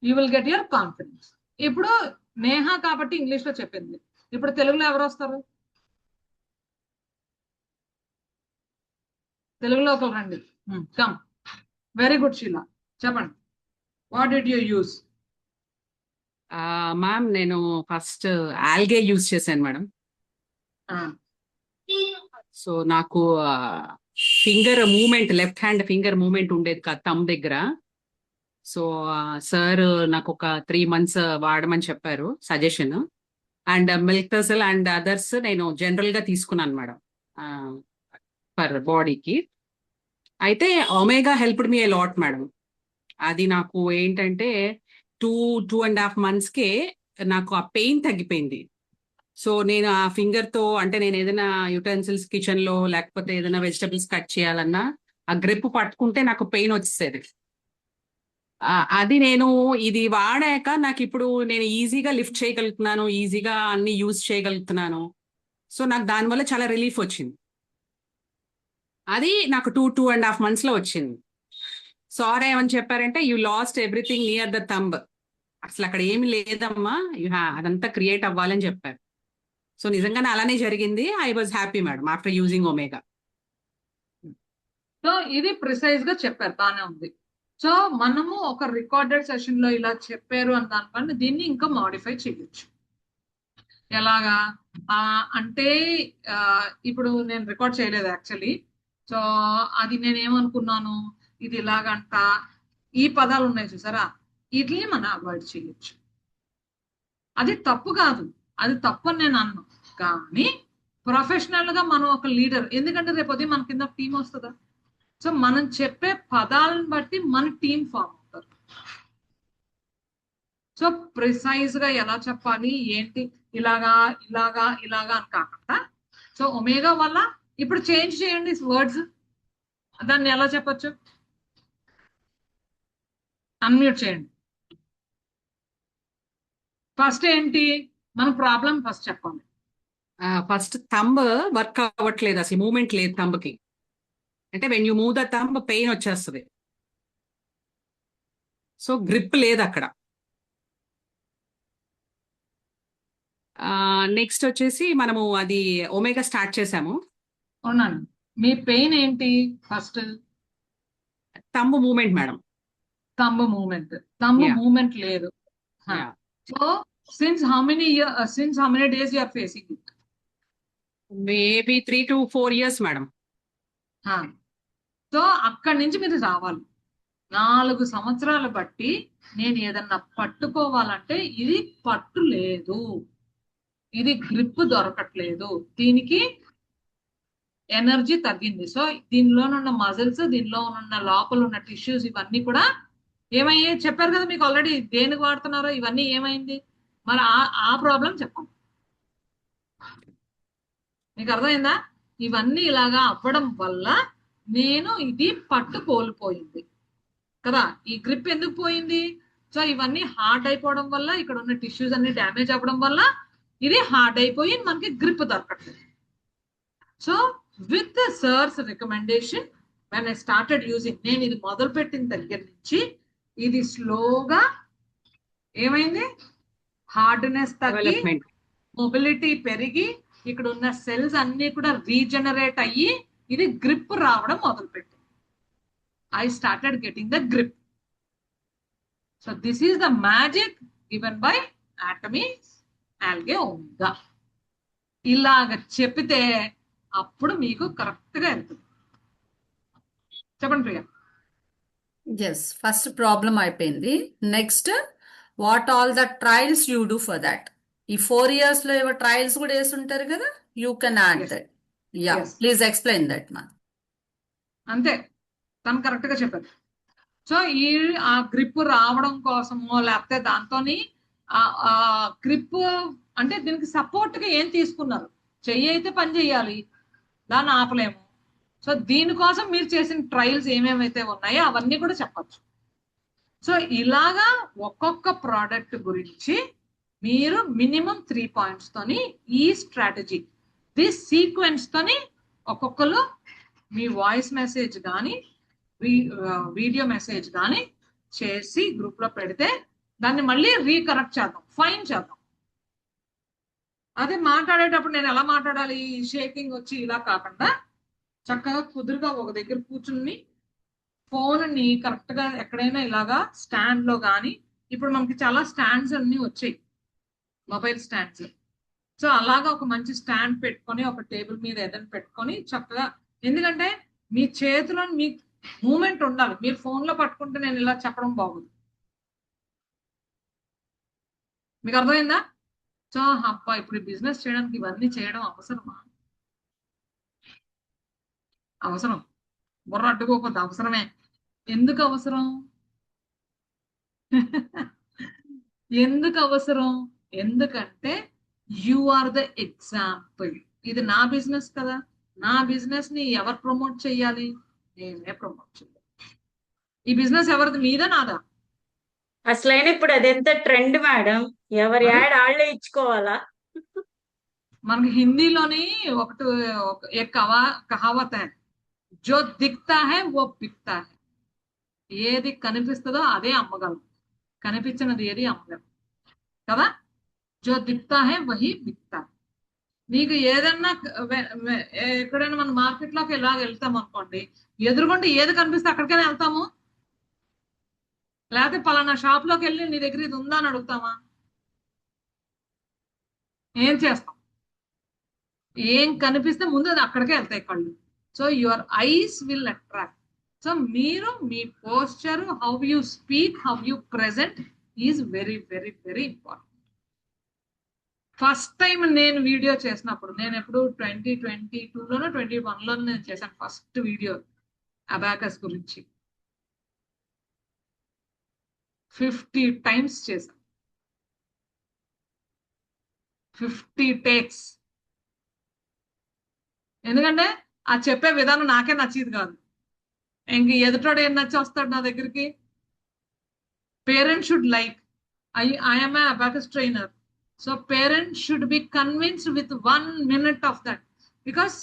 You will get your confidence. ఇప్పుడు నేహా కాబట్టి ఇంగ్లీష్ లో చెప్పింది, ఇప్పుడు తెలుగులో ఎవరు వస్తారు? తెలుగులో ఒకరు రండి. కమ్. వెరీ గుడ్ షీలా, చెప్పండి. What did you use? Ma'am నేను ఫస్ట్ ఆల్గే యూజ్ చేశాను మేడం. సో నాకు finger movement, left hand finger movement ఉండేది కాదు థంబ్ దగ్గర. సో సార్ నాకు ఒక 3 months వాడమని చెప్పారు suggestion. And milk tussle and others నేను జనరల్ గా తీసుకున్నాను మేడం ఫర్ బాడీకి. అయితే omega helped me a lot madam. అది నాకు ఏంటంటే 2.5 months కే నాకు ఆ పెయిన్ తగ్గిపోయింది. సో నేను ఆ ఫింగర్ తో, అంటే నేను ఏదైనా యుటెన్సిల్స్ కిచెన్ లో లేకపోతే ఏదైనా వెజిటబుల్స్ కట్ చేయాలన్నా ఆ గ్రిప్ పట్టుకుంటే నాకు పెయిన్ వచ్చేసేది. అది నేను ఇది వాడాక నాకు ఇప్పుడు నేను ఈజీగా లిఫ్ట్ చేయగలుగుతున్నాను, ఈజీగా అన్ని యూజ్ చేయగలుగుతున్నాను. సో నాకు దానివల్ల చాలా రిలీఫ్ వచ్చింది. అది నాకు 2.5 months లో వచ్చింది. సార్ ఏమని చెప్పారంటే you lost everything near the thumb, అసలు అక్కడ ఏమి లేదమ్మా, అదంతా క్రియేట్ అవ్వాలని చెప్పారు. సో నిజంగానే అలానే జరిగింది. I was happy madam after using omega. So ఇది ప్రిసైజ్ గా చెప్పారు, బానే ఉంది. సో మనము ఒక రికార్డెడ్ సెషన్ లో ఇలా చెప్పారు అని దానిపైన దీన్ని ఇంకా మాడిఫై చేయొచ్చు. ఎలాగా అంటే ఇప్పుడు నేను రికార్డ్ చేయలేదు యాక్చువల్లీ. సో అది నేను ఏమనుకున్నాను, ఇది ఇలాగంట, ఈ పదాలు ఉన్నాయి చూసారా, వీటిని మనం అవాయిడ్ చేయొచ్చు. అది తప్పు కాదు, అది తప్పు అని నేను అన్నాను. కానీ ప్రొఫెషనల్ గా మనం ఒక లీడర్, ఎందుకంటే రేపు ఉదయం మన కింద టీం వస్తుందా. సో మనం చెప్పే పదాలను బట్టి మన టీం ఫామ్ అవుతారు. సో ప్రిసైజ్ గా ఎలా చెప్పాలి ఏంటి, ఇలాగా ఇలాగా ఇలాగా అని కాకుండా, సో ఒమేగా వల్ల ఇప్పుడు చేంజ్ చేయండి వర్డ్స్, దాన్ని ఎలా చెప్పొచ్చు, అన్మ్యూట్ చేయండి. ఫస్ట్ ఏంటి, మన ప్రాబ్లం ఫస్ట్ చెప్పాలి. ఫస్ట్ థంబ్ వర్క్ అవ్వట్లేదు, అసలు మూమెంట్ లేదు థంబ్కి. అంటే when you move the thumb pain వచ్చేస్తుంది. సో గ్రిప్ లేదు అక్కడ. నెక్స్ట్ వచ్చేసి మనము అది ఒమేగా స్టార్ట్ చేసాము. అవునండి. మీ పెయిన్ ఏంటి? First thumb movement madam. Thumb movement లేదు. So since how many days you are facing it? Maybe 3 to 4 years madam. So అక్కడి నుంచి మీరు రావాలి. 4 సంవత్సరాలు బట్టి నేను ఏదన్నా పట్టుకోవాలంటే ఇది పట్టు లేదు, ఇది గ్రిప్ దొరకట్లేదు, దీనికి ఎనర్జీ తగ్గింది. సో దీనిలోనున్న మజిల్స్, దీనిలో ఉన్న లోపల ఉన్న టిష్యూస్ ఇవన్నీ కూడా ఏమయ్యాయి చెప్పారు కదా మీకు ఆల్రెడీ, దేనికి వాడుతున్నారో ఇవన్నీ ఏమైంది, మరి ఆ ప్రాబ్లం చెప్పండి. మీకు అర్థమైందా? ఇవన్నీ ఇలాగా అవ్వడం వల్ల నేను ఇది పట్టు కోల్పోయింది కదా. ఈ గ్రిప్ ఎందుకు పోయింది? సో ఇవన్నీ హార్డ్ అయిపోవడం వల్ల, ఇక్కడ ఉన్న టిష్యూస్ అన్ని డ్యామేజ్ అవ్వడం వల్ల ఇది హార్డ్ అయిపోయి మనకి గ్రిప్ దొరకట్లేదు. So with sir's recommendation when I started using, నేను ఇది మొదలు పెట్టిన దగ్గర నుంచి ఇది స్లోగా ఏమైంది, హార్డ్నెస్ తగ్గి మొబిలిటీ పెరిగి ఇక్కడ ఉన్న సెల్స్ అన్ని కూడా రీజనరేట్ అయ్యి ఇది గ్రిప్ రావడం మొదలుపెట్టింది. I started getting the grip. So this is the magic given by Atomy algae omega. ఇలాగ చెప్పితే అప్పుడు మీకు కరెక్ట్ గా వెళ్తుంది. చెప్పండి ప్రియా. ఎస్, ఫస్ట్ ప్రాబ్లం అయిపోయింది. Next, what all the trials you do for that. ఈ 4 years లో ఏవో ట్రయల్స్ కూడా వేస్తుంటారు కదా, you can add that. Ya, please explain that మా. అంతే, తను కరెక్ట్ గా చెప్పారు. సో ఆ గ్రిప్ రావడం కోసమో లేకపోతే దాంతోని గ్రిప్ అంటే దీనికి సపోర్ట్ గా ఏం తీసుకున్నారు, చెయ్యి అయితే పని చేయాలి, దాన్ని ఆపలేము. సో దీనికోసం మీరు చేసిన ట్రయల్స్ ఏమేమైతే ఉన్నాయో అవన్నీ కూడా చెప్పచ్చు. సో ఇలాగా ఒక్కొక్క ప్రోడక్ట్ గురించి మీరు మినిమం 3 పాయింట్స్ తోని ఈ స్ట్రాటజీ దిస్ సీక్వెన్స్ తోని ఒక్కొక్కరు మీ వాయిస్ మెసేజ్ కానీ వీడియో మెసేజ్ కానీ చేసి గ్రూప్ లో పెడితే దాన్ని మళ్ళీ రీకరెక్ట్ చేద్దాం, ఫైన్ చేద్దాం. అదే మాట్లాడేటప్పుడు నేను ఎలా మాట్లాడాలి, షేకింగ్ వచ్చి ఇలా కాకుండా చక్కగా కుదురుగా ఒక దగ్గర కూర్చుని ఫోన్ ని కరెక్ట్ గా ఎక్కడైనా ఇలాగా స్టాండ్ లో కానీ, ఇప్పుడు మనకి చాలా స్టాండ్స్ అన్ని వచ్చాయి, మొబైల్ స్టాండ్స్. సో అలాగా ఒక మంచి స్టాండ్ పెట్టుకొని ఒక టేబుల్ మీద ఏదైనా పెట్టుకొని చక్కగా, ఎందుకంటే మీ చేతిలో మీ మూమెంట్ ఉండాలి. మీరు ఫోన్ లో పట్టుకుంటే నేను ఇలా చెప్పడం బాగుంది. మీకు అర్థమైందా? సో అబ్బా, ఇప్పుడు బిజినెస్ చేయడానికి ఇవన్నీ చేయడం అవసరమా? అవసరం. బుర్ర అడ్డుకోకపోతే అవసరమే. ఎందుకు అవసరం? ఎందుకు అవసరం? ఎందుకంటే యు ఆర్ ద ఎగ్జాంపుల్. ఇది నా బిజినెస్ కదా, నా బిజినెస్ ని ఎవరు ప్రమోట్ చేయాలి? నేనే ప్రమోట్ చేయాలి. ఈ బిజినెస్ ఎవరిది, మీదా నాదా? అసలైన ఇప్పుడు అదెంత ట్రెండ్ మేడం, ఎవరి మరి యాడ్ వాళ్ళే ఇచ్చుకోవాలా? మనకి హిందీలోని ఒకటి కహావత్ హై, జో దిక్తా హై वो బిక్తా హై. ఏది కనిపిస్తుందో అదే అమ్మగలం, కనిపించినది ఏది అమ్మగలం కదా. జో దిక్తా హై వహీ బిక్తా. నీకు ఏదన్నా ఎక్కడైనా మన మార్కెట్ లోకి ఇలా వెళ్తాం అనుకోండి, ఎదురుకుంటే ఏది కనిపిస్తే అక్కడికైనా వెళ్తాము. లేకపోతే పలానా షాప్ లోకి వెళ్ళి నీ దగ్గర ఇది ఉందా అని అడుగుతామా? ఏం చేస్తాం? ఏం కనిపిస్తే ముందు అది అక్కడికే వెళ్తాయి కళ్ళు. So your eyes will attract. సో మీరు మీ posture, how you speak, how you present is very very very important. First time నేను వీడియో చేసినప్పుడు, నేను ఎప్పుడు 2022లోనో 2021లోనో నేను చేశాను ఫస్ట్ వీడియో అబాకస్ గురించి. 50 టైమ్స్ చేశాను, 50 టేక్స్. ఎందుకంటే ఆ చెప్పే విధానం నాకే నచ్చేది కాదు. ఇంక ఎదుటోడు ఏం నచ్చి వస్తాడు నా దగ్గరికి? Parents should like, I'm a abacus trainer. So parents should be convinced with 1 minute of that. Because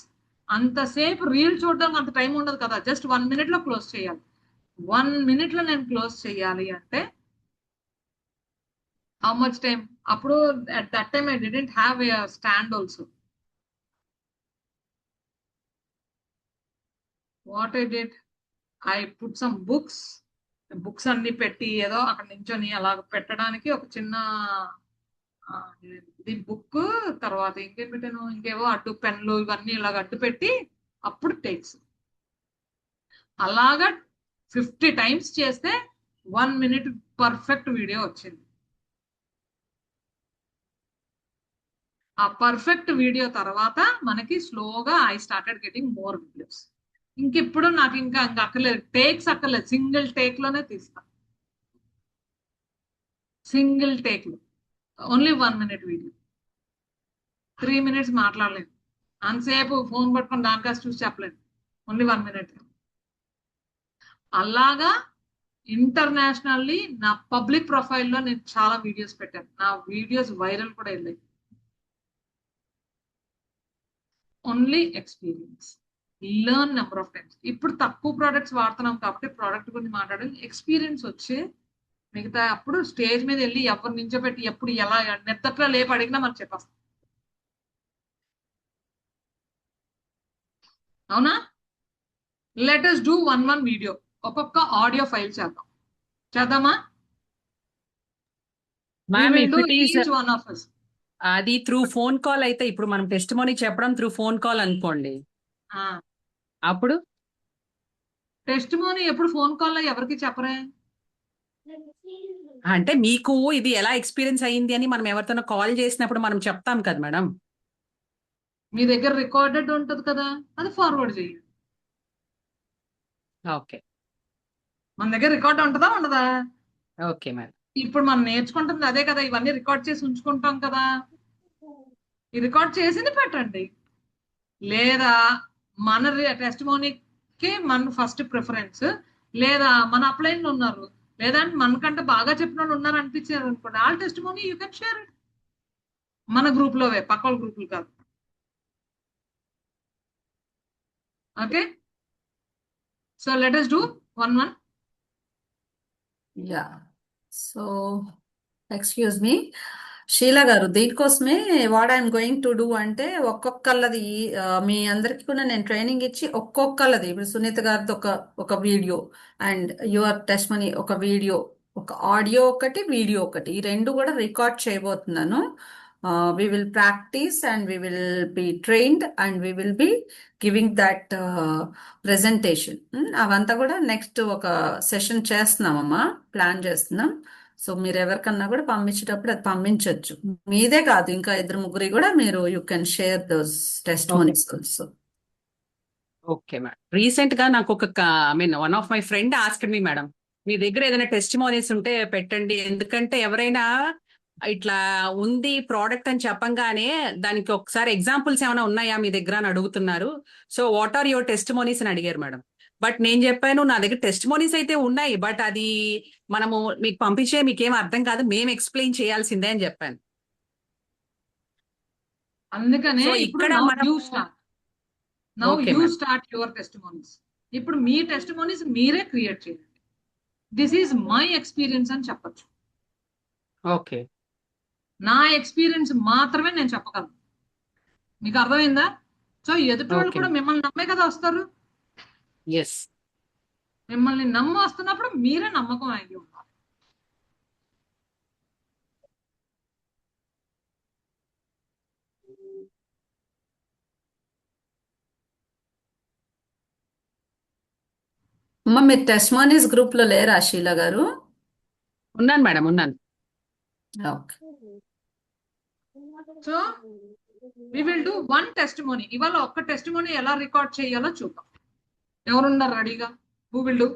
అంతసేపు రీల్ చూడడానికి అంత టైం ఉండదు కదా, జస్ట్ 1 minute లో క్లోజ్ చేయాలి. 1 minute లో నేను క్లోజ్ చేయాలి అంటే హౌ మచ్ టైం? అప్పుడు at that time I didn't have a stand also. What I did, I put some books అన్ని పెట్టి ఏదో అక్కడ నించొని అలా పెట్టడానికి ఒక చిన్న ఇది బుక్, తర్వాత ఇంకేం పెట్టాను, ఇంకేవో అడ్డు పెన్లు ఇవన్నీ ఇలాగ అడ్డు పెట్టి అప్పుడు టేక్స్. అలాగా 50 టైమ్స్ చేస్తే 1 minute పర్ఫెక్ట్ వీడియో వచ్చింది. ఆ పర్ఫెక్ట్ వీడియో తర్వాత మనకి స్లోగా I started getting more videos. ఇంకిప్పుడు నాకు ఇంకా అక్కర్లేదు, టేక్స్ అక్కర్లేదు, సింగిల్ టేక్ లోనే తీస్తా. సింగిల్ టేక్ లో ఓన్లీ 1 minute వీడియో, 3 minutes మాట్లాడలేదు, అంతసేపు ఫోన్ పట్టుకొని దానికాసి చూసి చెప్పలేదు, ఓన్లీ 1 minute. అలాగా ఇంటర్నేషనల్లీ నా పబ్లిక్ ప్రొఫైల్లో నేను చాలా వీడియోస్ పెట్టాను. నా వీడియోస్ వైరల్ కూడా వెళ్ళాయి. Only experience, learn number of times. ఇప్పుడు తక్కువ ప్రోడక్ట్స్ వాడుతున్నాం కాబట్టి ప్రోడక్ట్ గురించి మాట్లాడాలి. ఎక్స్పీరియన్స్ వచ్చే మిగతా అప్పుడు స్టేజ్ మీద వెళ్ళి ఎవరు నించోబెట్టి ఎప్పుడు ఎలా నిద్దట్లో లేపు అడిగినా మనం చెప్పేస్తాం. అవునా? లెట్ us do 1 వీడియో, ఒక్కొక్క ఆడియో ఫైల్ చేద్దామా? Ma'am if it is each one of us. అది త్రూ ఫోన్ కాల్ అయితే, ఇప్పుడు మనం టెస్టిమోనీ చెప్పడం త్రూ ఫోన్ కాల్ అనుకోండి, అప్పుడు టెస్టిమోనీ ఎప్పుడు ఫోన్ కాల్ లో ఎవరికి చెప్పరే? అంటే మీకు ఇది ఎలా ఎక్స్పీరియన్స్ అయ్యింది అని మనం ఎవరితోనో కాల్ చేసినప్పుడు మనం చెప్తాం కదా మేడం. మీ దగ్గర రికార్డెడ్ ఉంటది కదా, అది ఫార్వర్డ్ చేయండి. ఓకే, మన దగ్గర రికార్డ్ ఉంటుందా ఉండదా? Okay madam. ఇప్పుడు మనం నేర్చుకుంటుంది అదే కదా, ఇవన్నీ రికార్డ్ చేసి ఉంచుకుంటాం కదా. ఈ రికార్డ్ చేసింది పెట్టండి. లేదా మన టెస్టిమోనీకి మన ఫస్ట్ ప్రిఫరెన్స్, లేదా మన అప్లైన్లు ఉన్నారు, లేదంటే మనకంటే బాగా చెప్పిన వాళ్ళు ఉన్నారు అనిపించారు అనుకోండి, all testimony you can share it. మన గ్రూప్ లోవే, పక్క వాళ్ళ గ్రూపులు కాదు. Okay, so let us do one. Yeah. So excuse me Sheela గారు, దీనికోసమే what I'm going to do అంటే ఒక్కొక్కళ్ళది మీ అందరికి కూడా నేను ట్రైనింగ్ ఇచ్చి ఒక్కొక్కళ్ళది ఇప్పుడు సునీత గారిది ఒక video and your testimony ఒక వీడియో, ఒక ఆడియో ఒకటి వీడియో ఒకటి, ఈ రెండు కూడా రికార్డ్ చేయబోతున్నాను. We will practise and we will be trained and we will be giving that presentation. అవంతా కూడా నెక్స్ట్ ఒక సెషన్ చేస్తున్నామమ్మా, ప్లాన్ చేస్తున్నాం. సో మీరు ఎవరికన్నా కూడా పంపించేటప్పుడు అది పంపించవచ్చు. మీదే కాదు, ఇంకా ఇద్దరు ముగ్గురి కూడా మీరు you can share those testimonies also. Okay madam. Recent గా నాకు one of my friend asked me madam, మీ దగ్గర ఏదైనా టెస్ట్ మోనీస్ ఉంటే పెట్టండి, ఎందుకంటే ఎవరైనా ఇట్లా ఉంది ప్రోడక్ట్ అని చెప్పంగానే దానికి ఒకసారి ఎగ్జాంపుల్స్ ఏమైనా ఉన్నాయా మీ దగ్గర అని అడుగుతున్నారు. So what are your testimonies అని అడిగారు మేడం. బట్ నేను చెప్పాను నా దగ్గర టెస్ట్ మోనీస్ అయితే ఉన్నాయి, బట్ అది మనము మీకు పంపించే మీకేం అర్థం కాదు, మేము ఎక్స్ప్లెయిన్ చేయాల్సిందే అని చెప్పాను. అందుకనే సో ఇప్పుడు ఇక్కడ now మనం you start. Now okay you madam. start your testimonies. ఇప్పుడు మీ టెస్టిమోనీస్ మీరే క్రియేట్ చేయండి. దిస్ ఈజ్ మై ఎక్స్పీరియన్స్ అని చెప్పొచ్చు. ఓకే నా ఎక్స్పీరియన్స్ మాత్రమే నేను చెప్పగలను. మీకు అర్థమైందా? సో ఎదుటి వాళ్ళు ఓకే కూడా మిమ్మల్ని నమ్మే కదా వస్తారు. ఎస్. మిమ్మల్ని నమ్మి వస్తున్నప్పుడు మీరే నమ్మకం అయ్యి ఉండాలి. అమ్మ మీరు టెస్ట్ మోనీస్ గ్రూప్ లో లేరా షీలా గారు? ఉన్నాను మేడం, ఉన్నాను. Okay. So we will do one testimony. ఇవాళ ఒక్క టెస్టిమోనీ ఎలా రికార్డ్ చేయాలో చూద్దాం. ఎవరున్నారు రెడీగా? Who will do?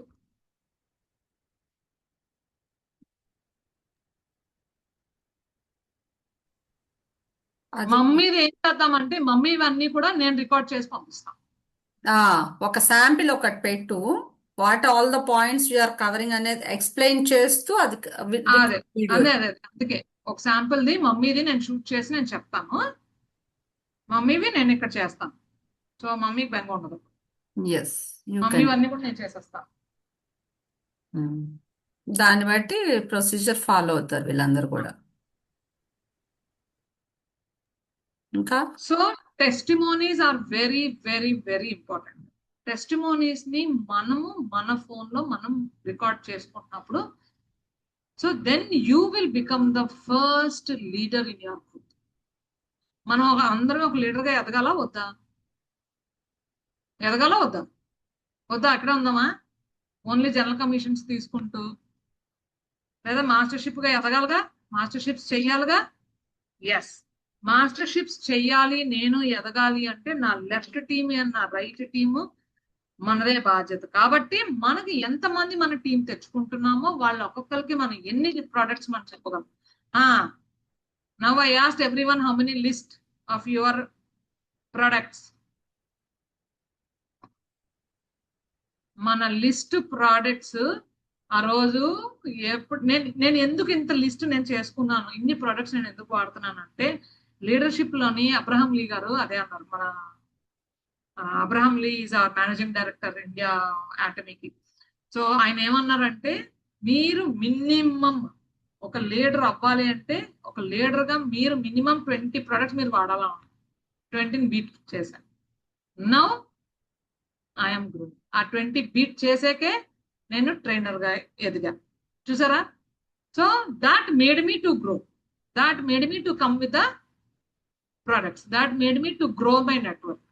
అది మమ్మీది ఏం చేద్దామంటే మమ్మీ ఇవన్నీ కూడా నేను రికార్డ్ చేసి పంపిస్తాను. ఒక శాంపిల్ ఒకటి పెట్టు, what all the points you are covering అనేది ఎక్స్ప్లెయిన్ చేస్తూ అది అదే అదే అదే అందుకే ఒక శాంపుల్ ది మమ్మీది నేను షూట్ చేసి నేను చెప్తాను, మమ్మీవి నేను ఇక్కడ చేస్తాను. సో మమ్మీకి బెంగ ఉండదు, ఎస్ యూ మమ్మీ కెన్. ఇవన్నీ కూడా నేను చేసేస్తాను. దాన్ని బట్టి ప్రొసీజర్ ఫాలో అవుతారు వీళ్ళందరూ కూడా. ఇంకా so testimonies are very very very important. Testimonies ని మనము మన ఫోన్ లో మనం రికార్డ్ చేసుకుంటున్నప్పుడు so then you will become the first leader in your group. మనం అందరం ఒక లీడర్ గా ఎదగాల వద్దా? ఎదగాల వద్దా? వద్దా? అక్కడే ఉందామా? ఓన్లీ జనరల్ కమిషన్స్ తీసుకుంటూ, లేదా మాస్టర్షిప్ గా ఎదగాలిగా, మాస్టర్షిప్స్ చెయ్యాలిగా. ఎస్, మాస్టర్షిప్స్ చెయ్యాలి, నేను ఎదగాలి అంటే నా లెఫ్ట్ టీమ్ అండ్ నా రైట్ టీమ్ మనదే బాధ్యత. కాబట్టి మనకి ఎంతమంది మన టీం తెచ్చుకుంటున్నామో వాళ్ళ ఒక్కొక్కరికి మనం ఎన్ని ప్రొడక్ట్స్ మనం చెప్పగలం. Now I asked everyone how many list of your products. మన లిస్ట్ ప్రోడక్ట్స్ ఆ రోజు ఎప్పుడు నేను ఎందుకు ఇంత లిస్ట్ నేను చేసుకున్నాను, ఇన్ని ప్రొడక్ట్స్ నేను ఎందుకు వాడుతున్నాను అంటే లీడర్షిప్ లోని అబ్రహం లీ గారు అదే అన్నారు. మన Abraham Lee is our managing director India యాటమీకి. సో ఆయన ఏమన్నారంటే మీరు మినిమం ఒక లీడర్ అవ్వాలి అంటే ఒక లీడర్ గా మీరు మినిమం 20 ప్రొడక్ట్స్ మీరు వాడాలా. 20 బీట్ చేశాను. Now I'm group. ఆ 20 బీట్ చేసేకే నేను ట్రైనర్ గా ఎదిగాను. చూసారా? So that made me to grow, that made me to come with the products, that made me to grow my network.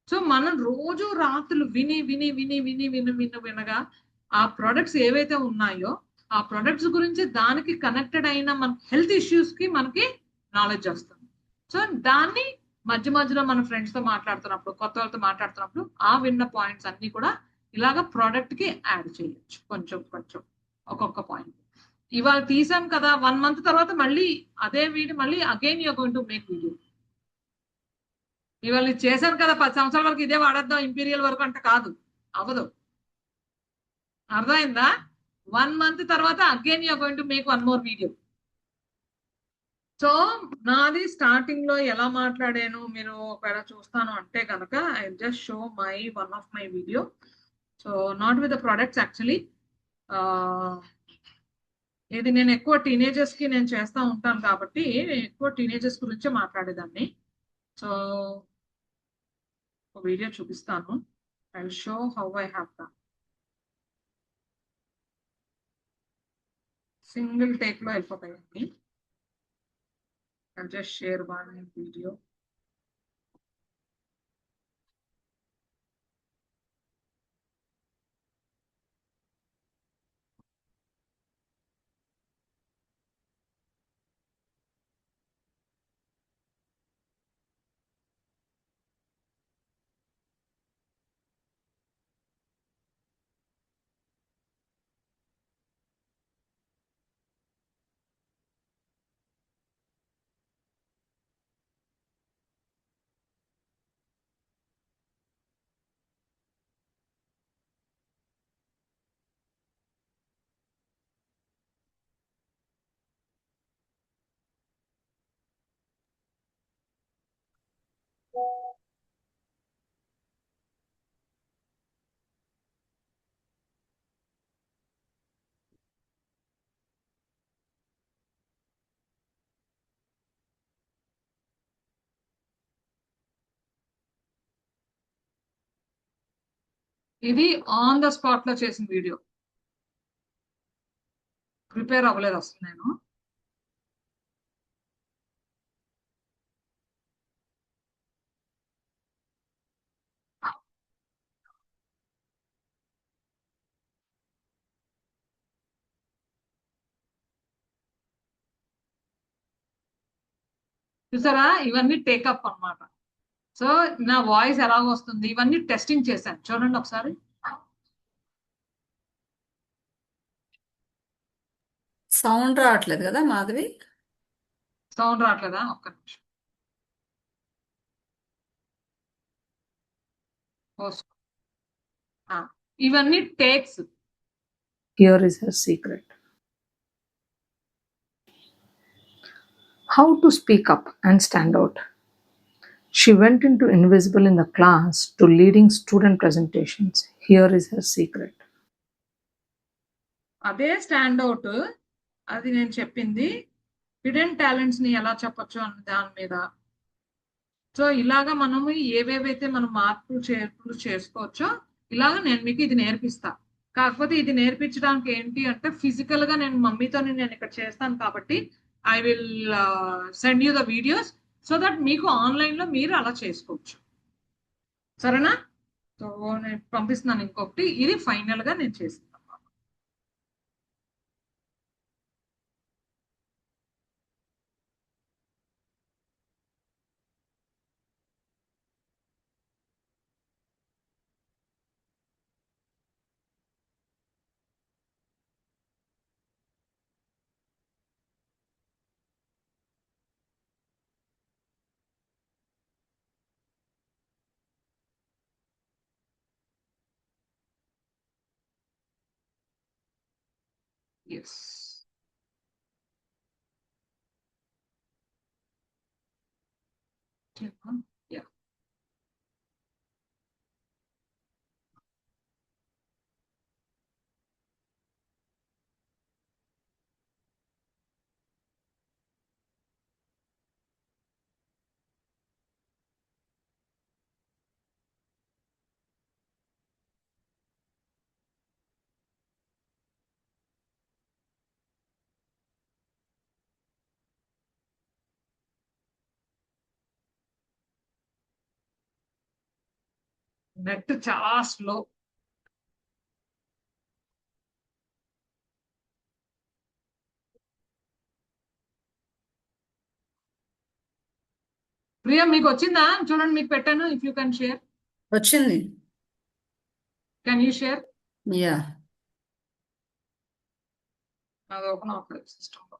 So మనం రోజు రాత్రులు విని విని విని విని విని విని వినగా ఆ ప్రొడక్ట్స్ ఏవైతే ఉన్నాయో ఆ ప్రొడక్ట్స్ గురించి దానికి కనెక్టెడ్ అయిన మన హెల్త్ ఇష్యూస్ కి మనకి నాలెడ్జ్ వస్తుంది. సో దాన్ని మధ్య మధ్యలో మన ఫ్రెండ్స్ తో మాట్లాడుతున్నప్పుడు, కొత్త వాళ్ళతో మాట్లాడుతున్నప్పుడు ఆ విన్న పాయింట్స్ అన్ని కూడా ఇలాగ ప్రోడక్ట్ కి యాడ్ చేయొచ్చు, కొంచెం కొంచెం ఒక్కొక్క పాయింట్. ఇవాళ తీసాం కదా, 1 month తర్వాత మళ్ళీ అదే వీడియో మళ్ళీ again you're going to make video. ఇవాళ చేశాను కదా 10 సంవత్సరాల వరకు ఇదే వాడేద్దాం ఇంపీరియల్ వరకు అంటే కాదు, అవ్వదు. అర్థమైందా? 1 month తర్వాత again you're going to make 1 more video. So నాది స్టార్టింగ్ లో ఎలా మాట్లాడాను మీరు ఒకవేళ చూస్తాను అంటే కనుక I just show my one of my video. So not with the products actually. ఇది నేను ఎక్కువ టీనేజర్స్ కి నేను చేస్తా ఉంటాను కాబట్టి ఎక్కువ టీనేజర్స్ గురించే మాట్లాడేదాన్ని. సో ఒక వీడియో చూపిస్తాను. I will show how I have done. Single take లో వెళ్ళిపోతాయండి. I just share one video. ఇది ఆన్ ద స్పాట్ లో చేసిన వీడియో. ప్రిపేర్ అవ్వలేదు అసలు నేను. చూసారా ఇవన్నీ టేకప్ అన్నమాట. సో నా వాయిస్ ఎలా వస్తుంది ఇవన్నీ టెస్టింగ్ చేశాను. చూడండి ఒకసారి. సౌండ్ రావట్లేదు కదా మాధవి? సౌండ్ రావట్లేదా? ఒక్క నిమిషం. ఇవన్నీ takes. Here is her secret. How to speak up and stand out. She went into invisible in the class to leading student presentations. Here is her secret. అదే స్టాండ్ అవుట్. అది నేను చెప్పింది హిడెన్ టాలెంట్స్ ని ఎలా చెప్పొచ్చు అన్న దాని మీద. సో ఇలాగా మనము ఏవేవైతే మనం మార్పులు చేర్పులు చేసుకోవచ్చో ఇలాగా నేను మీకు ఇది నేర్పిస్తా. కాకపోతే ఇది నేర్పించడానికి ఏంటి అంటే ఫిజికల్ గా నేను మమ్మీతో నేను ఇక్కడ చేస్తాను కాబట్టి I will send you the videos so that మీకు ఆన్లైన్ లో మీరు అలా చేసుకోవచ్చు. సరేనా? సో నేను పంపిస్తున్నాను ఇంకొకటి. ఇది ఫైనల్ గా నేను చేస్తాను. ఎస్. యా. నెట్ చాలా స్లో. ప్రియా మీకు వచ్చిందా? చూడండి మీకు పెట్టాను. If you can share. వచ్చింది. Can you share? యా. అది ఓపెన్ అవ్వట్లేదు సిస్టమ్ లో.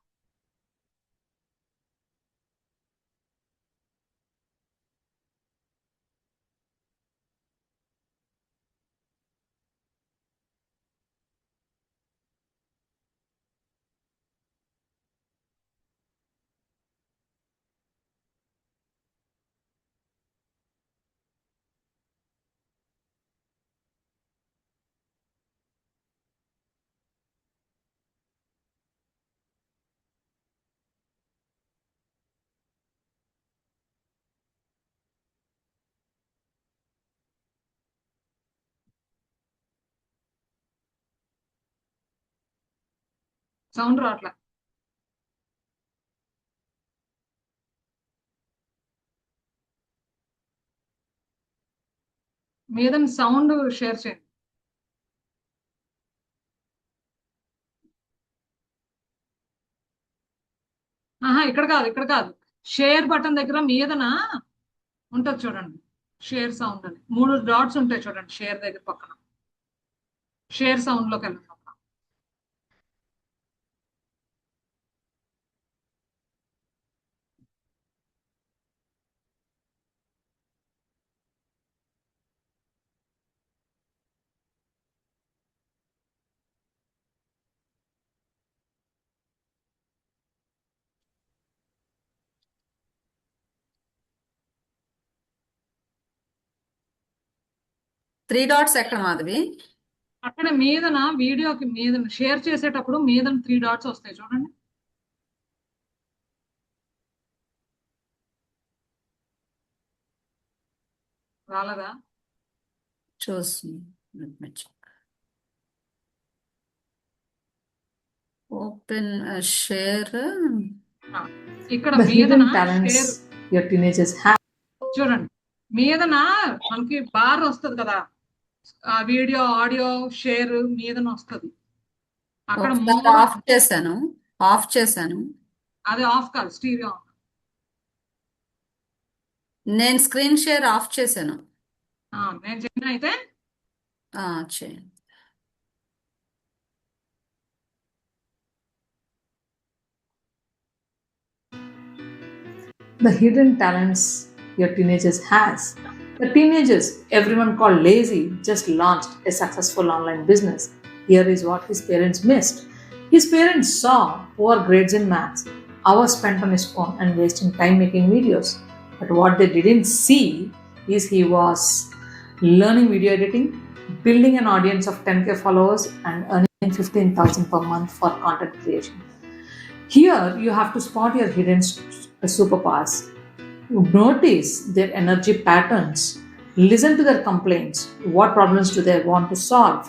సౌండ్ రావట్లే. మీద సౌండ్ షేర్ చేయండి. ఇక్కడ కాదు. షేర్ బటన్ దగ్గర మీదన ఉంటుంది చూడండి, షేర్ సౌండ్ అని 3 డాట్స్ ఉంటాయి చూడండి. షేర్ దగ్గర పక్కన షేర్ సౌండ్ లోకి వెళ్ళండి. 3 డాట్స్ ఎక్కడ మాధవి? అక్కడ మీదన వీడియోకి మీద షేర్ చేసేటప్పుడు మీదన 3 డాట్స్ వస్తాయి చూడండి. రాలేదా? చూస్తుంది. Open share. ఇక్కడ The మీదన hidden talents share your teenagers have. చూడండి. మీదన మనకి బార్ వస్తుంది కదా, ఆ వీడియో ఆడియో షేర్ మీదన వస్తుంది. అక్కడ ఆఫ్ చేశాను. అది ఆఫ్ కాదు, స్టీరియో. నేను స్క్రీన్ షేర్ ఆఫ్ చేశాను. నేను చెప్పిన అయితే చేయండి. The hidden talents your teenagers has. The teenagers everyone called lazy just launched a successful online business. Here is what his parents missed. His parents saw poor grades in maths, hours spent on his phone and wasting time making videos. But what they didn't see is he was learning video editing, building an audience of 10K followers and earning 15,000 per month for content creation. Here you have to spot your hidden superpowers. Notice their energy patterns. Listen to their complaints. What problems do they want to solve?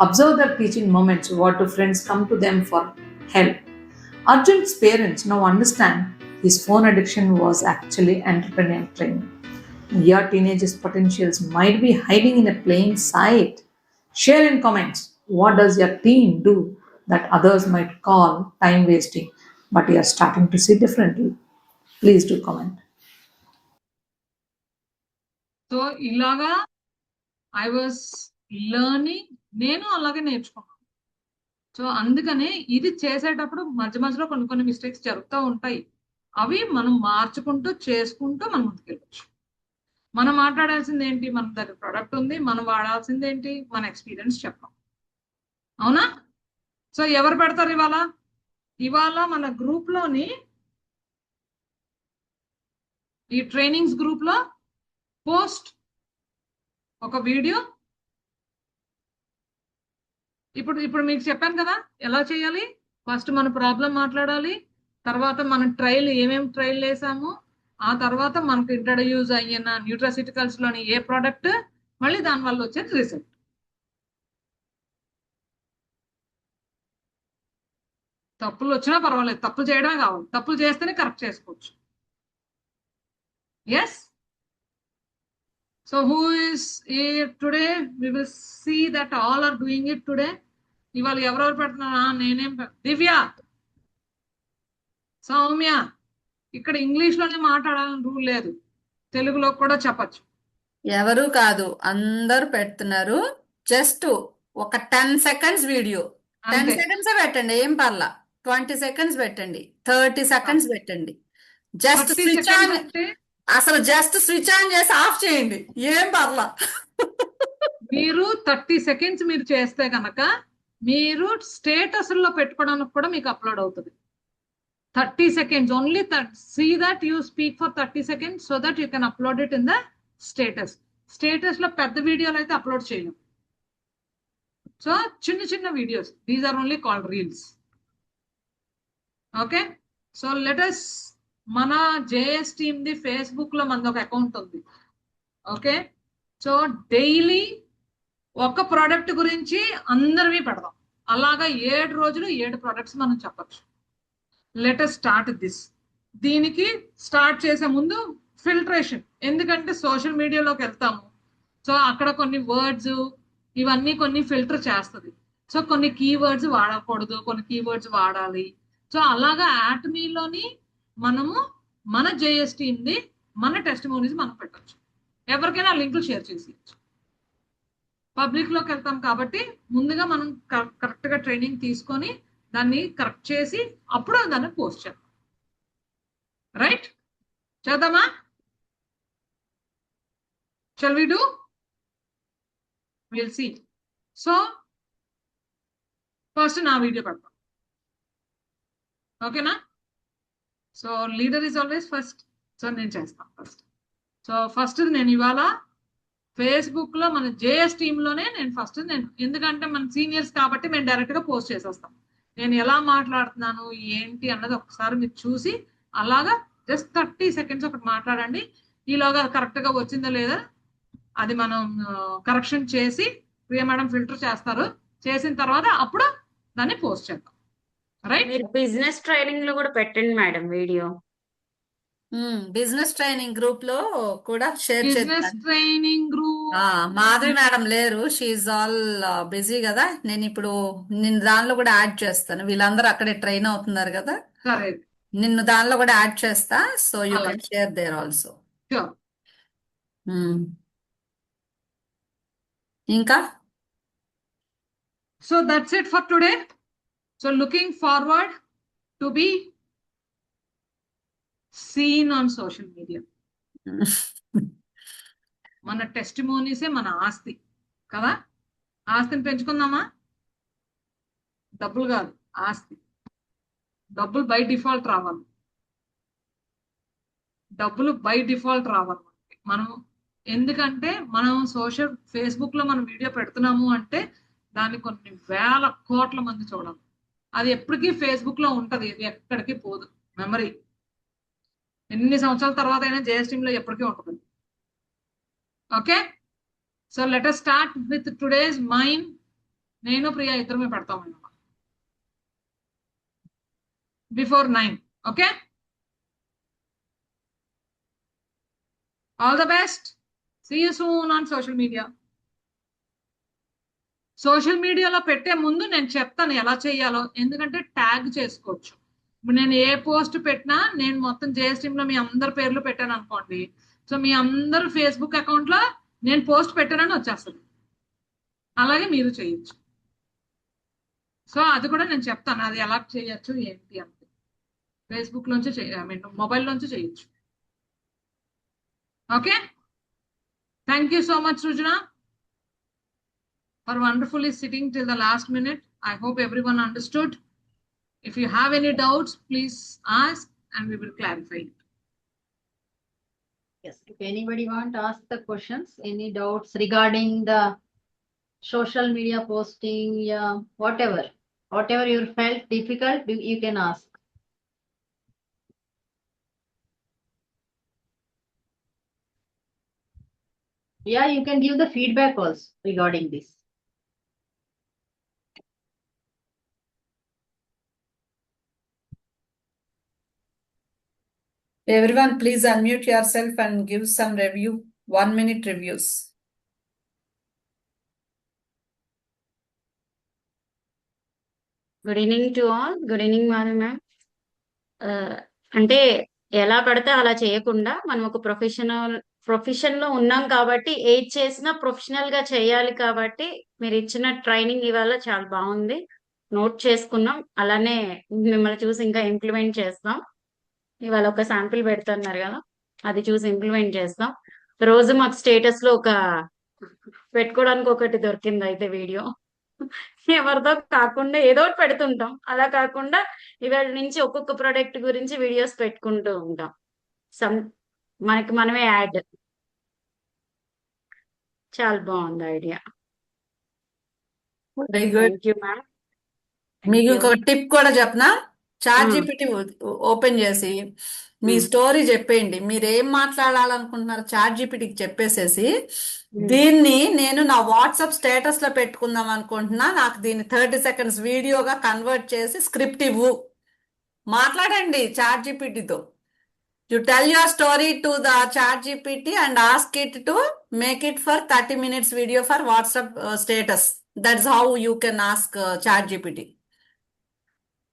Observe their teaching moments. What do friends come to them for help? Arjun's parents now understand his phone addiction was actually entrepreneurial training. Your teenager's potentials might be hiding in a plain sight. Share in comments. What does your teen do that others might call time wasting, but you are starting to see differently? Please do comment. So ఇలాగా I was learning, నేను అలాగే నేర్చుకున్నాను. So అందుకనే ఇది చేసేటప్పుడు మధ్య మధ్యలో కొన్ని మిస్టేక్స్ జరుగుతూ ఉంటాయి. అవి మనం మార్చుకుంటూ చేసుకుంటూ మనం ముందుకెళ్ళచ్చు. మనం మాట్లాడాల్సింది ఏంటి? మన దగ్గర ప్రొడక్ట్ ఉంది, మనం వాడాల్సింది ఏంటి? మన ఎక్స్పీరియన్స్ చెప్పాం. అవునా? సో ఎవరు పెడతారు ఇవాళ మన గ్రూప్లోని, ఈ ట్రైనింగ్స్ గ్రూప్లో పోస్ట్ ఒక వీడియో. ఇప్పుడు మీకు చెప్పాను కదా ఎలా చేయాలి. ఫస్ట్ మన ప్రాబ్లం మాట్లాడాలి, తర్వాత మనం ట్రయల్ ఏమేమి ట్రయల్ చేసాము, ఆ తర్వాత మనకు ఇంట్రడ్యూస్ అయిన న్యూట్రాసిటికల్స్ లోని ఏ ప్రోడక్ట్, మళ్ళీ దానివల్ల వచ్చే రిజల్ట్. తప్పులు వచ్చినా పర్వాలేదు, తప్పులు చేయడమే కావాలి. తప్పులు చేస్తేనే కరెక్ట్ చేసుకోవచ్చు. Yes. So who is here today? We will see that all are doing it today. ఇవాళ ఎవరెవరు పెడుతున్నా? నేనేం దివ్య, సౌమ్య. ఇక్కడ ఇంగ్లీష్ లోనే మాట్లాడాలని రూల్ లేదు, తెలుగులో కూడా చెప్పచ్చు. ఎవరు కాదు, అందరు పెడుతున్నారు. జస్ట్ ఒక 10 seconds వీడియో, 10 seconds పెట్టండి, ఏం పర్లా. 20 seconds పెట్టండి, 30 seconds పెట్టండి. జస్ట్ స్విచ్ ఆన్, అసలు జస్ట్ స్విచ్ ఆన్ చేసి ఆఫ్ చేయండి, ఏం పర్లా. మీరు 30 seconds మీరు చేస్తే కనుక మీరు స్టేటస్ లో పెట్టుకోవడానికి కూడా మీకు అప్లోడ్ అవుతుంది. 30 seconds only. See that you speak for 30 seconds so that you can upload it in the status. Status లో పెద్ద వీడియోలు అయితే అప్లోడ్ చేయలేం. సో చిన్న videos, these are only called reels. Okay. So let's, మన జేఎస్ టీమ్ ది Facebook లో మనది ఒక అకౌంట్ ఉంది. ఓకే. సో డైలీ ఒక ప్రోడక్ట్ గురించి అందరివి పెడదాం. అలాగా 7 రోజులు 7 ప్రొడక్ట్స్ మనం చెప్పచ్చు. Let us start this. దీనికి స్టార్ట్ చేసే ముందు ఫిల్టరేషన్, ఎందుకంటే సోషల్ మీడియాలోకి వెళ్తాము. సో అక్కడ కొన్ని వర్డ్స్ ఇవన్నీ కొన్ని ఫిల్టర్ చేస్తుంది. సో కొన్ని కీవర్డ్స్ వాడకూడదు, కొన్ని కీవర్డ్స్ వాడాలి. సో అలాగా యాటమీలోని మనము మన జేఎస్ టీమ్ది మన టెస్టిమోనీస్ మనం పెట్టచ్చు. ఎవరికైనా లింకులు షేర్ చేసేయచ్చు. పబ్లిక్ లోకి వెళ్తాం కాబట్టి ముందుగా మనం కరెక్ట్ గా ట్రైనింగ్ తీసుకొని దాన్ని కరెక్ట్ చేసి అప్పుడు దాన్ని పోస్ట్ చేద్దాం. రైట్, చేద్దామా? Shall we do? Will see. So first నా వీడియో పెడతాం, ఓకేనా? So leader is always first. So నేను చేస్తాను ఫస్ట్. సో ఫస్ట్ నేను ఇవాళ ఫేస్బుక్ లో మన జేఎస్ టీంలోనే నేను ఫస్ట్ ఎందుకంటే మన సీనియర్స్ కాబట్టి మేము డైరెక్ట్ గా పోస్ట్ చేసేస్తాం. నేను ఎలా మాట్లాడుతున్నాను ఏంటి అన్నది ఒకసారి మీరు చూసి అలాగా జస్ట్ 30 seconds ఒకటి మాట్లాడండి. ఈలోగా కరెక్ట్ గా వచ్చిందో లేదా అది మనం కరెక్షన్ చేసి ప్రియ మేడం ఫిల్టర్ చేస్తారు. చేసిన తర్వాత అప్పుడు దాన్ని పోస్ట్ చేద్దాం. రైట్, మీరు బిజినెస్ ట్రైనింగ్ లో కూడా పెట్టండి madam video. Business training group లో కూడా షేర్ బిజినెస్ చేస్తాను. Training group. మాధవి మేడం లేరు, షీఈ్ ఆల్ బిజీ కదా. నేను దానిలో కూడా యాడ్ చేస్తాను. వీళ్ళందరూ అక్కడే ట్రైన్ అవుతున్నారు కదా, సరే, నిన్ను దానిలో కూడా యాడ్ చేస్తా. సో యూ కెన్ అలాగే, షేర్ దేర్ ఆల్సో. sure. ఇంకా So that's it for today. So looking forward to be seen on social media. మన టెస్టిమోనీసే మన ఆస్తి కదా. ఆస్తిని పెంచుకుందామా? డబ్బులు కాదు, ఆస్తి. డబ్బులు బై డిఫాల్ట్ రావాలి. డబ్బులు బై డిఫాల్ట్ రావాలి మనం. ఎందుకంటే మనం ఫేస్బుక్ లో మనం వీడియో పెడుతున్నాము అంటే దాన్ని కొన్ని వేల కోట్ల మంది చూడాలి. అది ఎప్పటికీ ఫేస్బుక్ లో ఉంటది, ఎక్కడికి పోదు. మెమరీ ఎన్ని సంవత్సరాల తర్వాత అయినా జేఎస్ టీమ్ లో ఎప్పటికీ ఉంటుంది. Okay, so let us start with today's mind. నేను ప్రియా ఇద్దరమే పెడతాం before 9. Okay, all the best. See you soon on social media. Social మీడియాలో పెట్టే ముందు నేను చెప్తాను ఎలా చేయాలో, ఎందుకంటే ట్యాగ్ చేసుకోవచ్చు. ఇప్పుడు నేను ఏ పోస్ట్ పెట్టినా నేను మొత్తం జేఎస్ టీమ్ లో మీ అందరి పేర్లు పెట్టాను అనుకోండి. సో మీ అందరు ఫేస్బుక్ అకౌంట్ లో నేను పోస్ట్ పెట్టానని వచ్చేస్తుంది. అలాగే మీరు చేయొచ్చు. సో అది కూడా నేను చెప్తాను, అది ఎలా చేయొచ్చు ఏంటి అంటే. ఫేస్బుక్ లోంచి మొబైల్ లోంచి చేయొచ్చు. Okay, thank you so much Srujana for wonderfully sitting till the last minute. I hope everyone understood. If you have any doubts, please ask and we will clarify it. Yes, if anybody want to ask the questions, any doubts regarding the social media posting, yeah, whatever you felt difficult, you can ask. Yeah, you can give the feedback also regarding this. Everyone, please unmute yourself and give some review, 1-minute reviews. Good evening to all. Good evening Madhavi ma'am. అంటే ఎలా పడితే అలా చేయకుండా మనం ఒక profession లో ఉన్నాం కాబట్టి ఏది చేసినా ప్రొఫెషనల్ గా చేయాలి. కాబట్టి మీరు ఇచ్చిన ట్రైనింగ్ ఇవాళ చాలా బాగుంది, నోట్ చేసుకున్నాం. అలానే మిమ్మల్ని చూసి ఇంకా ఇంప్లిమెంట్ చేస్తాం. ఇవాళ ఒక శాంపిల్ పెడుతున్నారు కదా, అది చూసి ఇంప్లిమెంట్ చేస్తాం. రోజు మాకు స్టేటస్ లో ఒక పెట్టుకోవడానికి ఒకటి దొరికింది అయితే వీడియో. ఎవరితో కాకుండా ఏదో ఒకటి పెడుతుంటాం. అలా కాకుండా ఇవాళ నుంచి ఒక్కొక్క ప్రోడక్ట్ గురించి వీడియోస్ పెట్టుకుంటూ ఉంటాం. మనకి మనమే యాడ్. చాలా బాగుంది idea. Very good. Thank you ma'am. మీకు ఇంకొక టిప్ కూడా చెప్పనా? చాట్ జీపీటీ ఓపెన్ చేసి మీ ఉమ్, స్టోరీ చెప్పేయండి, మీరు ఏం మాట్లాడాలనుకుంటున్నారు చాట్ జీపీటీకి చెప్పేసేసి ఉమ్. దీన్ని నేను నా వాట్సాప్ స్టేటస్ లో పెట్టుకుందాం అనుకుంటున్నా, నాకు దీన్ని 30 seconds వీడియోగా కన్వర్ట్ చేసి స్క్రిప్ట్ ఇవ్వు. మాట్లాడండి chat జీపీటీతో. You tell your story to the chat GPT and ask it to make it for 30 minutes video for WhatsApp status. That's how you can ask chat GPT.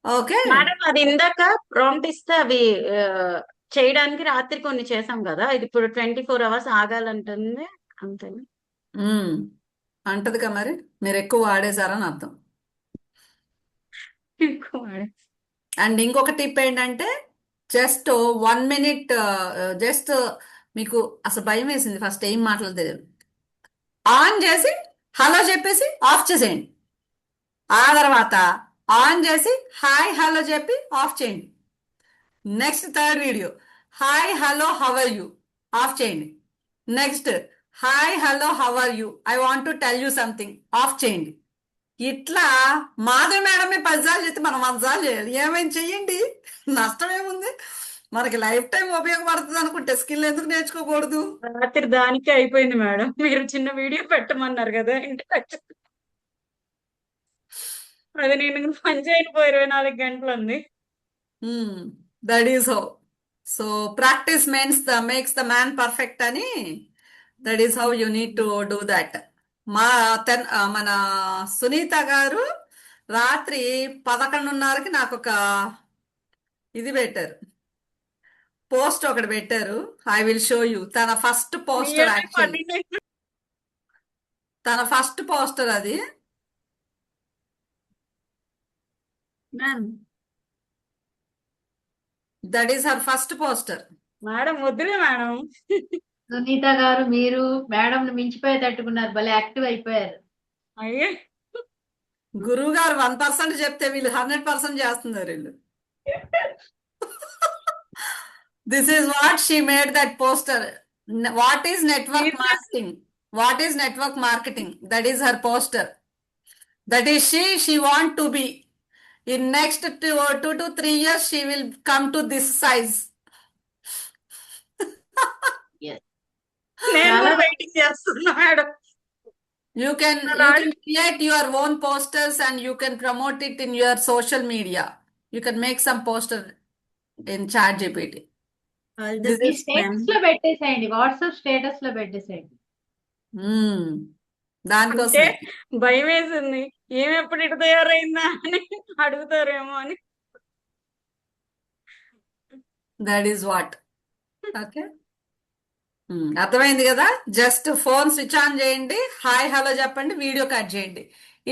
Okay? Madam అది ఇందాక prompt ఇస్తే అవి ఆ, చేయడానికి రాత్రి కొన్ని చేసాం కదా, ఇది ఇప్పుడు 24 hours ఆగాలంటుంది అంతే. అంటదిగా మరి, మీరు ఎక్కువ వాడేశారని అర్థం. అండ్ ఇంకొక టిప్ ఏంటంటే జస్ట్ 1 minute, జస్ట్ మీకు అసలు భయం వేసింది ఫస్ట్ ఏం మాట్లాడలేదు, ఆన్ చేసి హలో చెప్పేసి ఆఫ్ చేసేయండి. ఆ తర్వాత ఆన్ చేసి హాయ్ హలో చెప్పి ఆఫ్ చేయండి. Next third video hi hello how are you off చేయండి. Next hi hello how are you I want to tell you something off చేయండి. ఇట్లా మాధవి మేడమే 10 సార్లు చెప్తే మనం 100 సార్లు చేయాలి. ఏమైనా చెయ్యండి, నష్టం ఏముంది, మనకి లైఫ్ టైం ఉపయోగపడుతుంది అనుకుంటే స్కిల్ ఎందుకు నేర్చుకోకూడదు? రాత్రి దానికే అయిపోయింది మేడం, మీరు చిన్న వీడియో పెట్టమన్నారు కదా ఇంటికి వచ్చి. అది నేను పని చేయకపో 24 గంటలు ఉంది. That is how. So practice makes the man perfect అని, that is how you need to do that. మన సునీత గారు రాత్రి 11:30కి నాకు ఒక ఇది పెట్టారు, పోస్ట్ ఒకటి పెట్టారు. I will show you. తన ఫస్ట్ పోస్టర్, Nearly యాక్చువల్లీ 49. తన ఫస్ట్ పోస్టర్ అది. Ma'am that is her first poster. Madam వద్దులే మేడం. సునీత గారు మీరు మేడం మించిపోయి తట్టుకున్నారు, భలే యాక్టివ్ అయిపోయారు. అయ్యే గురువు గారు 1% చెప్తే వీళ్ళు 100% చేస్తున్నారు వీళ్ళు. This is what she made that poster. What is network marketing? What is network marketing? That is her poster. That is she want to be. In next 2 to 3 years, she will come to this size. నేను కూడా waiting చేస్తున్నా madam. You can create your own posters and you can promote it in your social media. You can make some poster in ChatGPT. All the This me is status లో పెట్టేసేయండి, WhatsApp status లో పెట్టేసేయండి. అంటే దానికోసమే. భయం వేసింది, ఏమి ఎప్పుడు ఇటు తయారైందా అని అడుగుతారేమో అని. That is what. ఓకే, అర్థమైంది కదా. జస్ట్ ఫోన్ స్విచ్ ఆన్ చేయండి, హాయ్ హలో చెప్పండి, వీడియో కట్ చేయండి.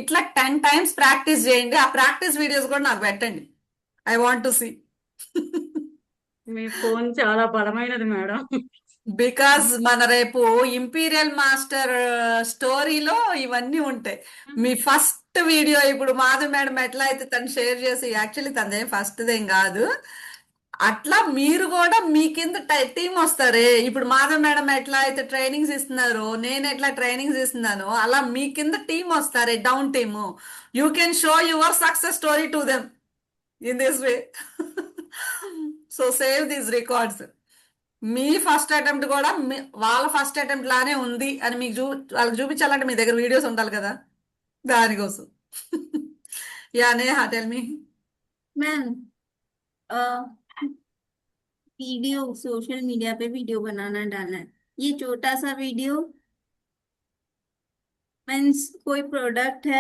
ఇట్లా 10 times ప్రాక్టీస్ చేయండి. ఆ ప్రాక్టీస్ వీడియోస్ కూడా నాకు పెట్టండి. I want to see. మీ ఫోన్ చాలా బలమైనది మేడం. బికాస్ మన రేపు ఇంపీరియల్ మాస్టర్ స్టోరీలో ఇవన్నీ ఉంటాయి. మీ ఫస్ట్ వీడియో ఇప్పుడు మాధవ్ మేడం ఎట్లా అయితే తను షేర్ చేసి, యాక్చువల్లీ తనదేం ఫస్ట్దేం కాదు, అట్లా మీరు కూడా మీ కింద టీం వస్తారే. ఇప్పుడు మాధవ్ మేడం ఎట్లా అయితే ట్రైనింగ్స్ ఇస్తున్నారో, నేను ఎట్లా ట్రైనింగ్స్ ఇస్తున్నానో, అలా మీ కింద టీం వస్తారే, down team. You can show your success story to them in this way. So save these records. మీ ఫస్ట్ అటెంప్ట్ కూడా వాళ్ళ ఫస్ట్ అటెంప్ట్ లానే ఉంది అని మీకు వాళ్ళకి చూపించాలంటే మీ దగ్గర వీడియోస్ ఉండాలి కదా, దానికోసం. Yeah Neha, tell me. Ma'am video social media पे वीडियो बनाना डालना है, ये छोटा सा वीडियो मीन्स कोई प्रोडक्ट है